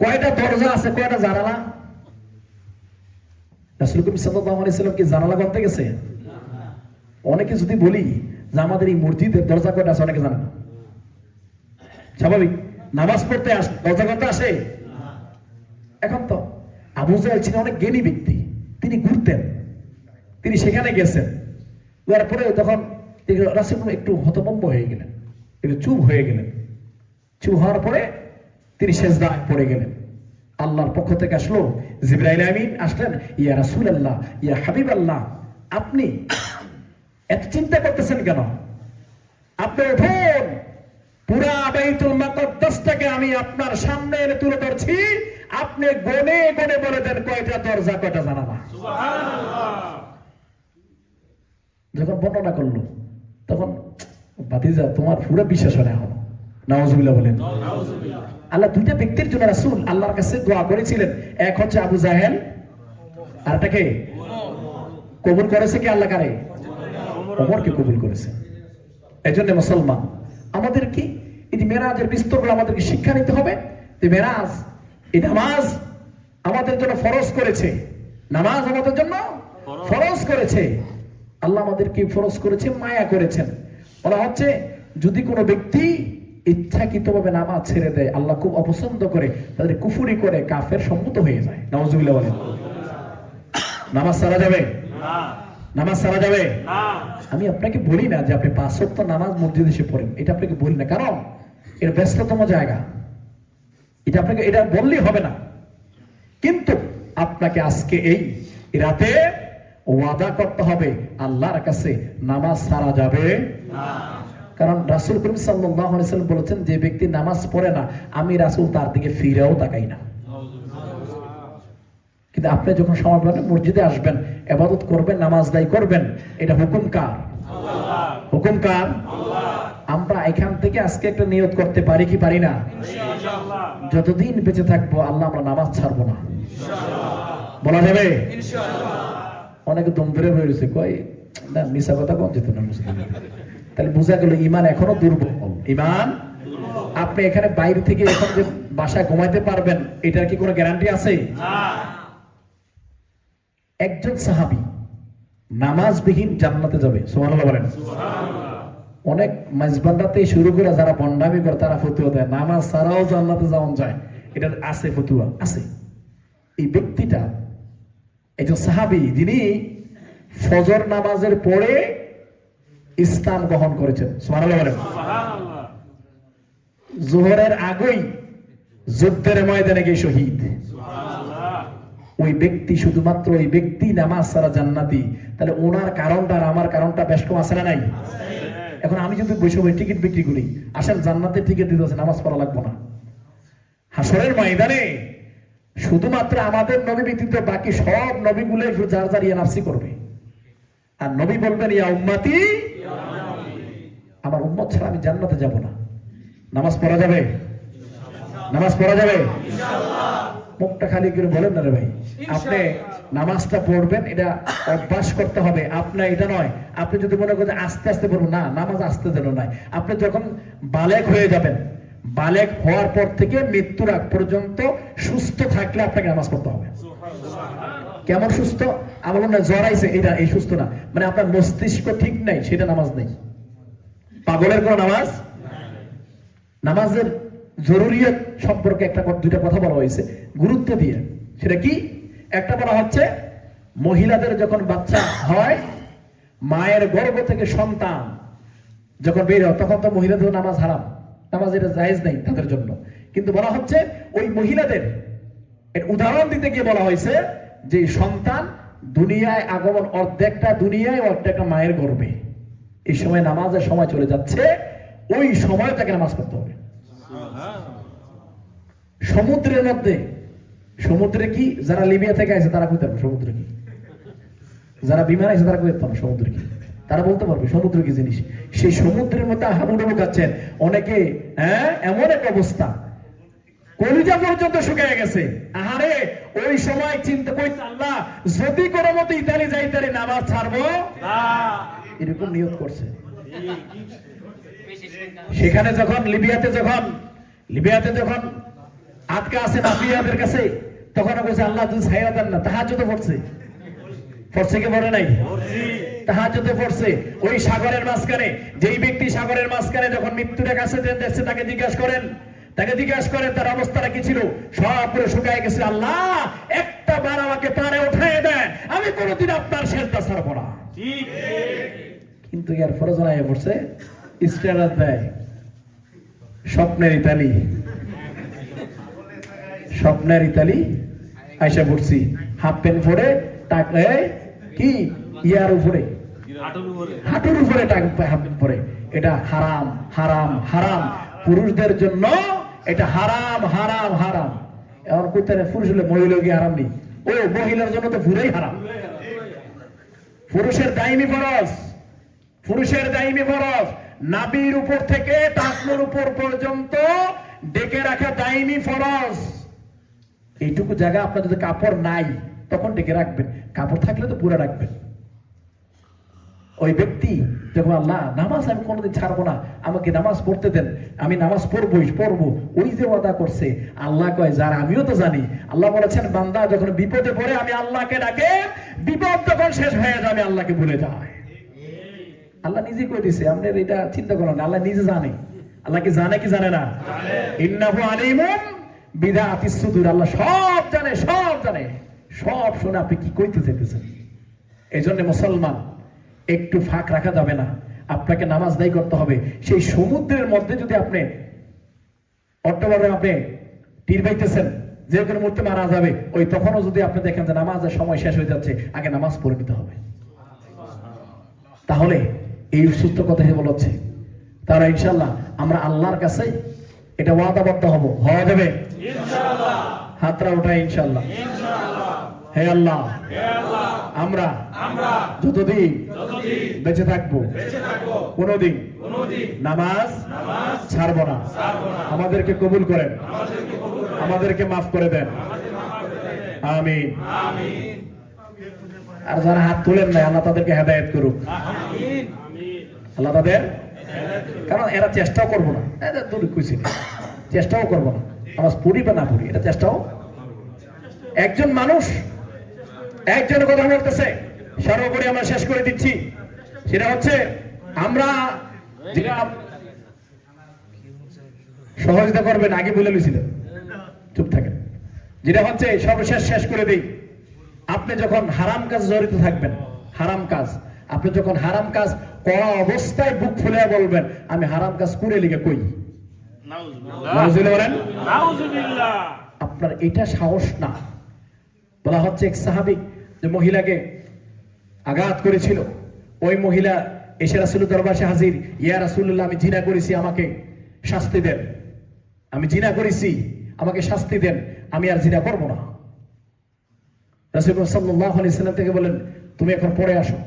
কয়টা দরজা আছে, কয়টা জানালা? রাসূল করিম সাল্লাল্লাহু আলাইহি সাল্লাম কি জানালা করতে গেছে? অনেকে যদি বলি যে আমাদের এই মসজিদের দরজা কয়টা আছে, অনেকে জানে না। স্বাভাবিক, নামাজ পড়তে দরজা করতে আসে। এখন তো আবু জাহেল ছিলেন অনেক জ্ঞানী ব্যক্তি, তিনি ঘুরতেন, তিনি সেখানে গেছেন। পরে তখন রাসূল একটু হতভম্ব হয়ে গেলেন, একটু চুপ হয়ে গেলেন। চুপ হওয়ার পরে তিনি সেজদায় পড়ে গেলেন। আল্লাহর পক্ষ থেকে আসলো জিবরাইল আমিন, আসলেন, ইয়া রাসূলুল্লাহ, ইয়া হাবিবাল্লাহ, আপনি এত চিন্তা করতেছেন কেন? আপনি উঠুন, পুরা বাইতুল মাকদাসটাকে আমি আপনার সামনে এনে তুলে ধরছি, আপনি গনে গনে বলে দেন কয়টা দরজা, কয়টা জানালা। সুবহানাল্লাহ। যখন বর্ণনা করলো তখন ভাতিজা তোমার পুরো বিশ্বাস হয় না এখন? নাউজুবিল্লাহ বলেন। আল্লাহ দুইটা ব্যক্তির জন্য রাসূল আল্লাহর কাছে দোয়া করেছিলেন, এক হচ্ছে আবু জাহেল, আর এটাকে কবুল করেছে কি আল্লাহ? কারে? ওমরকে কবুল করেছে। এজন্য মুসলমান আমাদের কি এই যে মেরাজের বিস্তরগুলো আমাদেরকে শিক্ষা নিতে হবে যে মেরাজ, এই নামাজ আমাদের জন্য ফরজ করেছে, নামাজ আমাদের জন্য ফরজ করেছে। আল্লাহ আমাদেরকে ফরজ করেছে, মায়া করেছেন। বলা হচ্ছে যদি কোনো ব্যক্তি ইচ্ছাকৃতভাবে নামাজ ছেড়ে দেয়, আল্লাহ খুব অপছন্দ করে, তাদের কুফরি করে কাফের সম্মত হয়ে যায়। নাউজুবিল্লাহ বলেন। নামাজ ছাড়া যাবে না, নামাজ ছাড়া যাবে না। আমি আপনাকে বলি না যে আপনি 5 ওয়াক্ত নামাজ মসজিদে এসে পড়েন, এটা আপনাকে বলি না, কারণ এর ব্যস্ততম জায়গা, এটা আপনাকে এটা বললেই হবে না। কিন্তু আপনাকে আজকে এই রাতে ওয়াদা করতে হবে আল্লাহর কাছে নামাজ ছাড়া যাবে না। কারণ রাসূল করিম সাল্লাল্লাহু আলাইহি ওয়াসাল্লাম বলেছেন, যে ব্যক্তি নামাজ পড়ে না আমি রাসূল তার দিকে ফিরেও তাকাই না। কিন্তু আপনি যখন সময় পাবেন মসজিদে আসবেন, ইবাদত করবেন, নামাজ আদায় করবেন, এটা হুকুম কার? আল্লাহ। হুকুম কার? আল্লাহ। আমরা এখান থেকে আজকে একটা নিয়ত করতে পারি কি পারি না? ইনশাআল্লাহ। যতদিন বেঁচে থাকবো আল্লাহ আমরা নামাজ ছাড়বো না, ইনশাআল্লাহ। বলা যাবে? ইনশাআল্লাহ। অনেকে দম ধরে হয়েছে, কয় না মিছা কথা কোন যেত না মুসলিম। তাহলে বোঝা গেল ইমান এখনো দুর্বল। ইমান, আপনি এখানে বাইরে থেকে এখন যে বাসায় ঘুমাইতে পারবেন এটার কি কোনো গ্যারান্টি আছে? না। একজন সাহাবী নামাজবিহীন জান্নাতে যাবে, সুবহানাল্লাহ বলেন। সুবহানাল্লাহ। অনেক মাইজবান্ডাতে শুরু করে যারা বন্ডামি করে তারা ফতোয়া দেয় নামাজ ছাড়াও জান্নাতে যাওয়া যায়, এটা আছে, ফতোয়া আছে। এই ব্যক্তিটা একজন সাহাবী, যিনি ফজর নামাজের পরে ইসলাম গ্রহণ করেছেন, সুবহানাল্লাহ বলেন। সুবহানাল্লাহ। যোহরের আগেই যুদ্ধের ময়দানে গিয়ে শহীদ। সুবহানাল্লাহ। ওই ব্যক্তি, শুধুমাত্র ওই ব্যক্তি নামাজ ছাড়া জান্নাতি। তাহলে ওনার কারণটা আর আমার কারণটা বেশ কম আছে না নাই? এখন আমি যদি বৈষম্য টিকিট বিক্রি করি, আসেন জান্নাতের টিকিট দিতে আছে, নামাজ পড়া লাগবে না। হাসরের ময়দানে শুধুমাত্র আমাদের নবী ব্যতীত বাকি সব নবীগুলো যার যার ইয়া নাফসি করবে, আর নবী বলবেন ইয়া উম্মতি, আমার উম্মত ছাড়া আমি জান্নাতে যাব না। নামাজ পড়া যাবে? নামাজ পড়া যাবে ইনশাআল্লাহ। মুখটা খালি করে বলেন না রে ভাই, আপনি নামাজটা পড়বেন, এটা অভ্যাস করতে হবে। আপনার এটা নয় আপনি যদি মনে করেন আস্তে আস্তে পড়বেন, না, নামাজ আস্তে যেন নয়। আপনি যখন বালেগ হয়ে যাবেন, বালেগ হওয়ার পর থেকে মৃত্যুর আগ পর্যন্ত সুস্থ থাকলে আপনাকে নামাজ পড়তে হবে। কেমন সুস্থ? আমার মনে হয় জ্বর আইছে, এটা এই সুস্থ না, মানে আপনার মস্তিষ্ক ঠিক নাই, সেটা নামাজ নেই। পাগলের কোন নামাজ? নামাজের জরুরিয়ত সম্পর্কে দুইটা কথা বলা হয়েছে গুরুত্ব দিয়ে। সেটা কি? একটা বলা হচ্ছে মহিলাদের যখন বাচ্চা হয়, মায়ের গর্ভ থেকে সন্তান যখন বের হয়, তখন তো মহিলাদের নামাজ হারাম, নামাজ এটা জায়েজ নেই তাদের জন্য। কিন্তু বলা হচ্ছে ওই মহিলাদের উদাহরণ দিতে গিয়ে বলা হয়েছে যে সন্তান দুনিয়ায় আগমন, অর্ধেকটা দুনিয়ায়, অর্ধেকটা মায়ের গর্ভে, এই সময় নামাজের সময় চলে যাচ্ছে, ওই সময় তাকে নামাজ পড়তে হবে। সমুদ্রের মধ্যে, সমুদ্রে কি যারা লিবিয়া থেকে আসে তারা কইতে পারবে সমুদ্র কি, যারা বিমান আছে তারা কইতে পারবে সমুদ্র কি, তারা বলতে পারবে সমুদ্র কি জিনিস। সেই সমুদ্রের মধ্যে হাবুডুবু খাচ্ছেন অনেকে, এমন এক অবস্থা, কলিজা পর্যন্ত শুকিয়ে গেছে। আহারে ওই সময় চিন্তা কইছে আল্লাহ যদি কোনো মতে ইতালি যাই তাহলে নামাজ ছাড়বো না, এরকম নিয়ত করছে। সেখানে যখন লিবিয়াতে যখন আটকা আছে মাফিয়াদের কাছে, তখন বলছে আল্লাহ যদি ছাইরা দেন না। তাহাজ্জুদে পড়ছে কি পড়ে নাই? তাহাজ্জুদে পড়ছে। ওই সাগরের মাঝখানে, যেই ব্যক্তি সাগরের মাঝখানে যখন মৃত্যুর কাছে দেখছে, তাকে জিজ্ঞাসা করেন তার অবস্থাটা কি ছিল। সব পুরো শুকায় গেছে। আল্লাহ একটা বার আমাকে পারে উঠায় দেন, আমি কোনোদিন আপনার সেজদা ছাড়বো না। কিন্তু এর ফরজ নাই পড়ছে, স্ট্যাটাস দেয় স্বপ্নের ইতালি আইসা পড়ছি, হাফ প্যান্ট পরে টাকায় কি ইয়ার উপরে হাঁটুর উপরে হাফ প্যান্ট পরে। এটা হারাম হারাম হারাম, পুরুষদের জন্য এটা হারাম হারাম হারাম। এখন কোথায় পুরুষ হলে মহিলা কি হারাম নেই? ও মহিলার জন্য তো পুরোই হারাম। পুরুষের দাইমি ফরজ নাভির উপর থেকে টাকনুর উপর পর্যন্ত ডেকে রাখা দাইমি ফরজ। এইটুকু জায়গা আপনার যদি কাপড় নাই তখন ডেকে রাখবেন, কাপড় থাকলে তো পুরো রাখবেন। ওই ব্যক্তি যখন আল্লাহ নামাজ আমি কোনোদিন ছাড়বো না, আমাকে নামাজ পড়তে দেন, আমি নামাজ পড়বো, ওই যে ওয়াদা করছে। আল্লাহ কয় যার আমিও তো জানি, আল্লাহ বলেছেন বান্দা যখন বিপদে পড়ে আমি আল্লাহকে ডাকে, বিপদ যখন শেষ হয়ে যায় আমি আল্লাহকে ভুলে যাই। আল্লাহ নিজে কই দিছে, আপনার এটা চিন্তা করেন। আল্লাহ নিজে জানে। আল্লাহ কি জানে কি জানে না? ইন্নাহু আলিমুন বিদাতিস সুদূর। আল্লাহ সব জানে, সব শুনে আপনি কি কইতে চাইতেছেন। এই জন্য মুসলমান একটু ফাঁক রাখা যাবে না, আপনাকে নামাজ দায়ী করতে হবে। সেই সমুদ্রের মধ্যে যদি আপনি অক্টোবরে আপনি তীর বাইতেছেন, যে কোনো মুহূর্তে মারা যাবে, ওই তখনও যদি আপনি দেখেন যে নামাজের সময় শেষ হয়ে যাচ্ছে, আগে নামাজ পড়ে নিতে হবে। তাহলে এই সুস্থ কথা বলছে তারা ইনশাল্লাহ আমরা আল্লাহর কাছে এটা ওয়াদাবদ্ধ হওয়া যাবে ইনশাআল্লাহ। হাতরা উঠাই ইনশাআল্লাহ। হে আল্লাহ, আমরা যতদিন বেঁচে থাকবো কোনদিন নামাজ ছাড়বো না। আমাদেরকে কবুল করেন, আমাদেরকে মাফ করে দেন, আমিন। আর যারা হাত তুলেন না, আল্লাহ তাদেরকে হেদায়েত করুক, আল্লাহ তাদের, কারণ এরা চেষ্টাও করবো না, চেষ্টাও করবো না নামাজ পড়ি বা না পড়ি, এটা চেষ্টাও। একজন মানুষ একজনের কথা বলতেছে, সর্বোপরি আমরা শেষ করে দিচ্ছি। সেটা হচ্ছে আমরা যেটা সহযোগিতা করবেন আগে বলে লইছিল, চুপ থাকেন। যেটা হচ্ছে সর্বশেষ শেষ করে দিই, আপনি যখন হারাম কাজ জড়িত থাকবেন, হারাম কাজ, আপনি যখন হারাম কাজ করা অবস্থায় বুক ফুলে বলবেন আমি হারাম কাজ করে লিখে কই, আপনার এটা সাহস না। বলা হচ্ছে এক সাহাবী যে মহিলাকে আঘাত করেছিল, ওই মহিলা এসে রাসূলের দরবারে হাজির, ইয়া রাসূলুল্লাহ আমি জিনা করেছি, আমাকে শাস্তি দেন, আমি জিনা করেছি, আমাকে শাস্তি দেন, আমি আর জিনা করব না। রাসূল সাল্লাল্লাহু আলাইহি সাল্লাম থেকে বলেন তুমি এখন পড়ে আসো।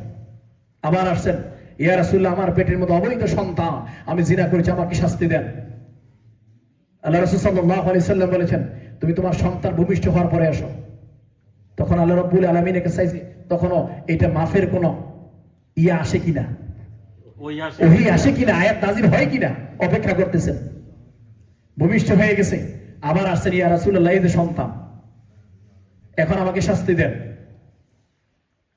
আবার আসছেন, ইয়া রাসূলুল্লাহ আমার পেটের মধ্যে অবৈধ সন্তান, আমি জিনা করেছি, আমাকে শাস্তি দেন। আল্লাহ রাসূল সাল্লাল্লাহু আলাইহি সাল্লাম বলেছেন তুমি তোমার সন্তান ভূমিষ্ঠ হওয়ার পরে আসো। তখন আল্লাহ রাব্বুল আলামিন এর কাছে তখনও এটা মাফের কোনো ইয়া আসে কিনা, ওহী আসে কিনা, আয়াত নাযিল হয় কিনা অপেক্ষা করতেছেন। ভূমিষ্ঠ হয়ে গেছে, আবার আসছেন, ইয়া রাসূলুল্লাহ এই যে সন্তান, এখন আমাকে শাস্তি দেন।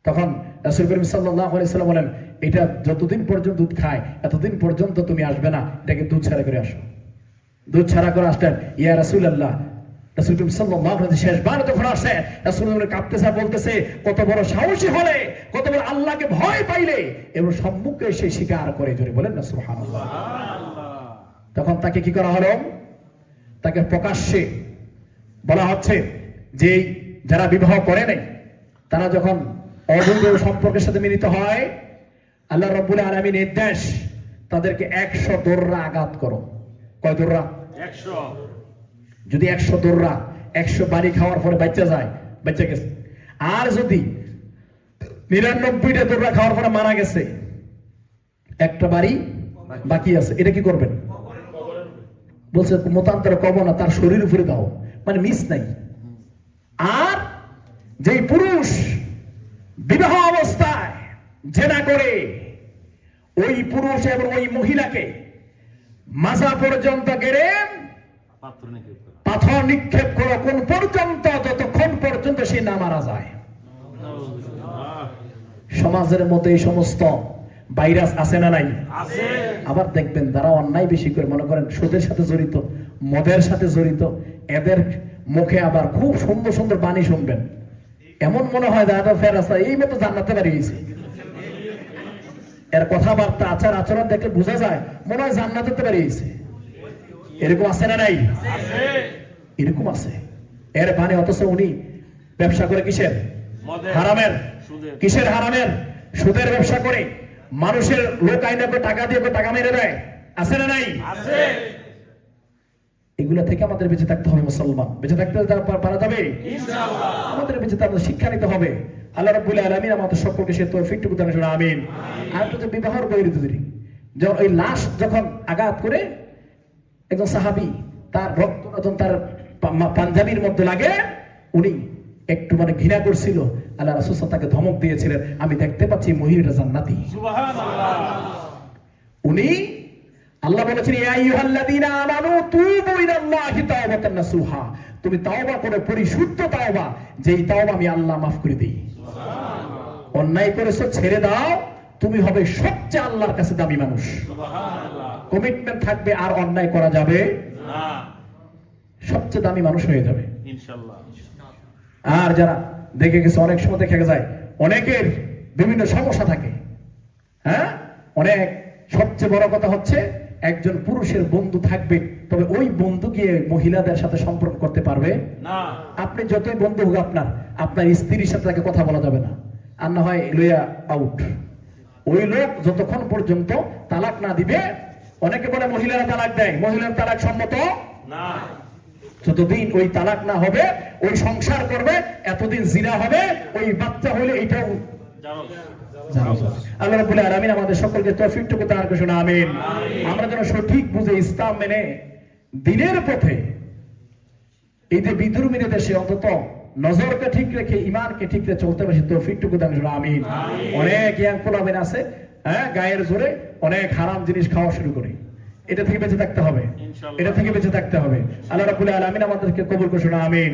তখন রাসূল করিম সাল্লাল্লাহু আলাইহি সাল্লাম বলেন এটা যতদিন পর্যন্ত দুধ খায় এতদিন পর্যন্ত তুমি আসবে না, এটাকে দুধ ছাড়া করে আসো। দুধ ছাড়া করে আসলেন, ইয়া রাসূলুল্লাহ। রাসূল করিম সাল্লাল্লাহু আলাইহি শেষবার যখন আসে, রাসূলুল্লাহ কাঁপতেছে, বলতেছে কত বড় সাহসী হলে, কত বড় আল্লাহকে ভয় পাইলে এবং সম্মুখে এসে স্বীকার করে, জোরে বলেন না সুবহানাল্লাহ। তখন তাকে কি করা হলো, তাকে প্রকাশ্যে বলা হচ্ছে যে যারা বিবাহ করে নাই তারা যখন অবৈধ সম্পর্কের সাথে মিলিত হয়, আল্লাহ রাব্বুল আলামিন নির্দেশ তাদেরকে 100 দোররা আঘাত করো। কয় দোররা? 100। যদি 100 দোররা 100 বাড়ি খাওয়ার পরে বাচ্চা যায়, বাচ্চা গেছে। আর যদি 99টা দোররা খাওয়ার পরে মারা গেছে, একটা বাড়ি বাকি আছে, এটা কি করবেন? বলছে মতান্তরে কব না, তার শরীর উপরে দাও, মানে মিস নাই। আর যেই পুরুষ বিবাহ অবস্থায় জেনা করে, ওই পুরুষ এবং ওই মহিলাকে মাজা পর্যন্ত গেড়ে পাথর নিক্ষেপ করো, কোন পর্যন্ত, যতক্ষণ পর্যন্ত সে না মারা যায়। সমাজের মধ্যে এই সমস্ত ভাইরাস আছে না নাই? আবার দেখবেন যারা অন্যায় বেশি করে, মনে করেন সুদের সাথে জড়িত, মদের সাথে জড়িত, এদের মুখে আবার খুব সুন্দর সুন্দর বাণী শুনবেন, এমন মনে হয় দাদা ফেরাস্তা এই মতো জান্নাতে বাড়িয়েছে। এর কথাবার্তা, আচার আচরণ দেখলে বোঝা যায় মনে হয় জান্নাতে বাড়িয়েছে। এরকম আছে না নাই? এরকম আছে। এর বাণী, অথচ উনি ব্যবসা করে কিসের? হারামের। কিসের হারামের? সুদের ব্যবসা করে মানুষের লোক আইনে টাকা দিয়ে টাকা মেরে দেয়। আছে না নাই? এগুলা থেকে আমাদের বেঁচে থাকতে হবে। মুসলমান বেঁচে থাকতে পারা যাবে ইনশাআল্লাহ। আমাদের বেঁচে থাকতে শিক্ষা নিতে হবে। আল্লাহ রাব্বুল আলামিন আমাদের সকলকে সে তৌফিকটুকু দান করুন, আমিন। আর তো বিবাহর বৈরিতি, যখন ওই লাশ যখন আঘাত করে একজন সাহাবী, তার রক্ত যখন তার পাঞ্জাবির মধ্যে লাগে, উনি একটু মানে ঘৃণা করছিল। আল্লাহ রাসূল তাকে ধমক দিয়েছিলেন, আমি দেখতে পাচ্ছি মহিলাটা জান্নাতি। সুবহানাল্লাহ। উনি, আল্লাহ বলেছেন ইয়া আইয়ুহাল্লাযীনা আমানু তুবু ইলাল্লাহি তাওবাতান নাসুহা, তুমি তাওবা করে পরিশুদ্ধ তাওবা, যেই তাওবা আমি আল্লাহ মাফ করে দেই। সুবহানাল্লাহ। অন্যায় করেছো ছেড়ে দাও, তুমি হবে সবচেয়ে আল্লাহর কাছে দামি মানুষ। সুবহানাল্লাহ। কমিটমেন্ট থাকবে, আর অন্যায় করা যাবে না, সবচেয়ে দামি মানুষ হয়ে যাবে ইনশাআল্লাহ। আর যারা দেখে গেছে, অনেক সময় দেখা যায় অনেকের বিভিন্ন সমস্যা থাকে, হ্যাঁ, অনেক, সবচেয়ে বড় কথা হচ্ছে একজন পুরুষের বন্ধু থাকবে, তবে ওই বন্ধু গিয়ে মহিলাদের সাথে সম্পর্ক করতে পারবে না। আপনি যতই বন্ধু হোক, আপনার স্ত্রীর সাথে তাকে কথা বলা যাবে না, আর না হয় লইয়া আউট। ওই লোক যতক্ষণ পর্যন্ত তালাক না দিবে, অনেকে বলে মহিলারা তালাক দেয়, মহিলার তালাক সম্মত না। যতদিন ওই তালাক না হবে, ওই সংসার করবে, এতদিন জিনা হবে, ওই বাচ্চা হলে এটাও আল্লাহ রাব্বুল আলামিন আমাদের সকলকে তৌফিকটুকু দান করুন, আমিন। আমরা যেন সঠিক বুঝে ইসলাম মেনে দিনের পথে, এই যে বিধর্মীর দেশে অন্তত নজরকে ঠিক রেখে, ইমানকে ঠিক রেখে চলতে পারছি, তৌফিকটুকু দান করুন, আমিন। অনেক ইয়াং পোলাবেন আছে, হ্যাঁ, গায়ের জোরে অনেক হারাম জিনিস খাওয়া শুরু করে। এটা থেকে বেঁচে থাকতে হবে, এটা থেকে বেঁচে থাকতে হবে। আল্লাহ রাব্বুল আলামিন আমাদেরকে কবুল করুন, আমিন।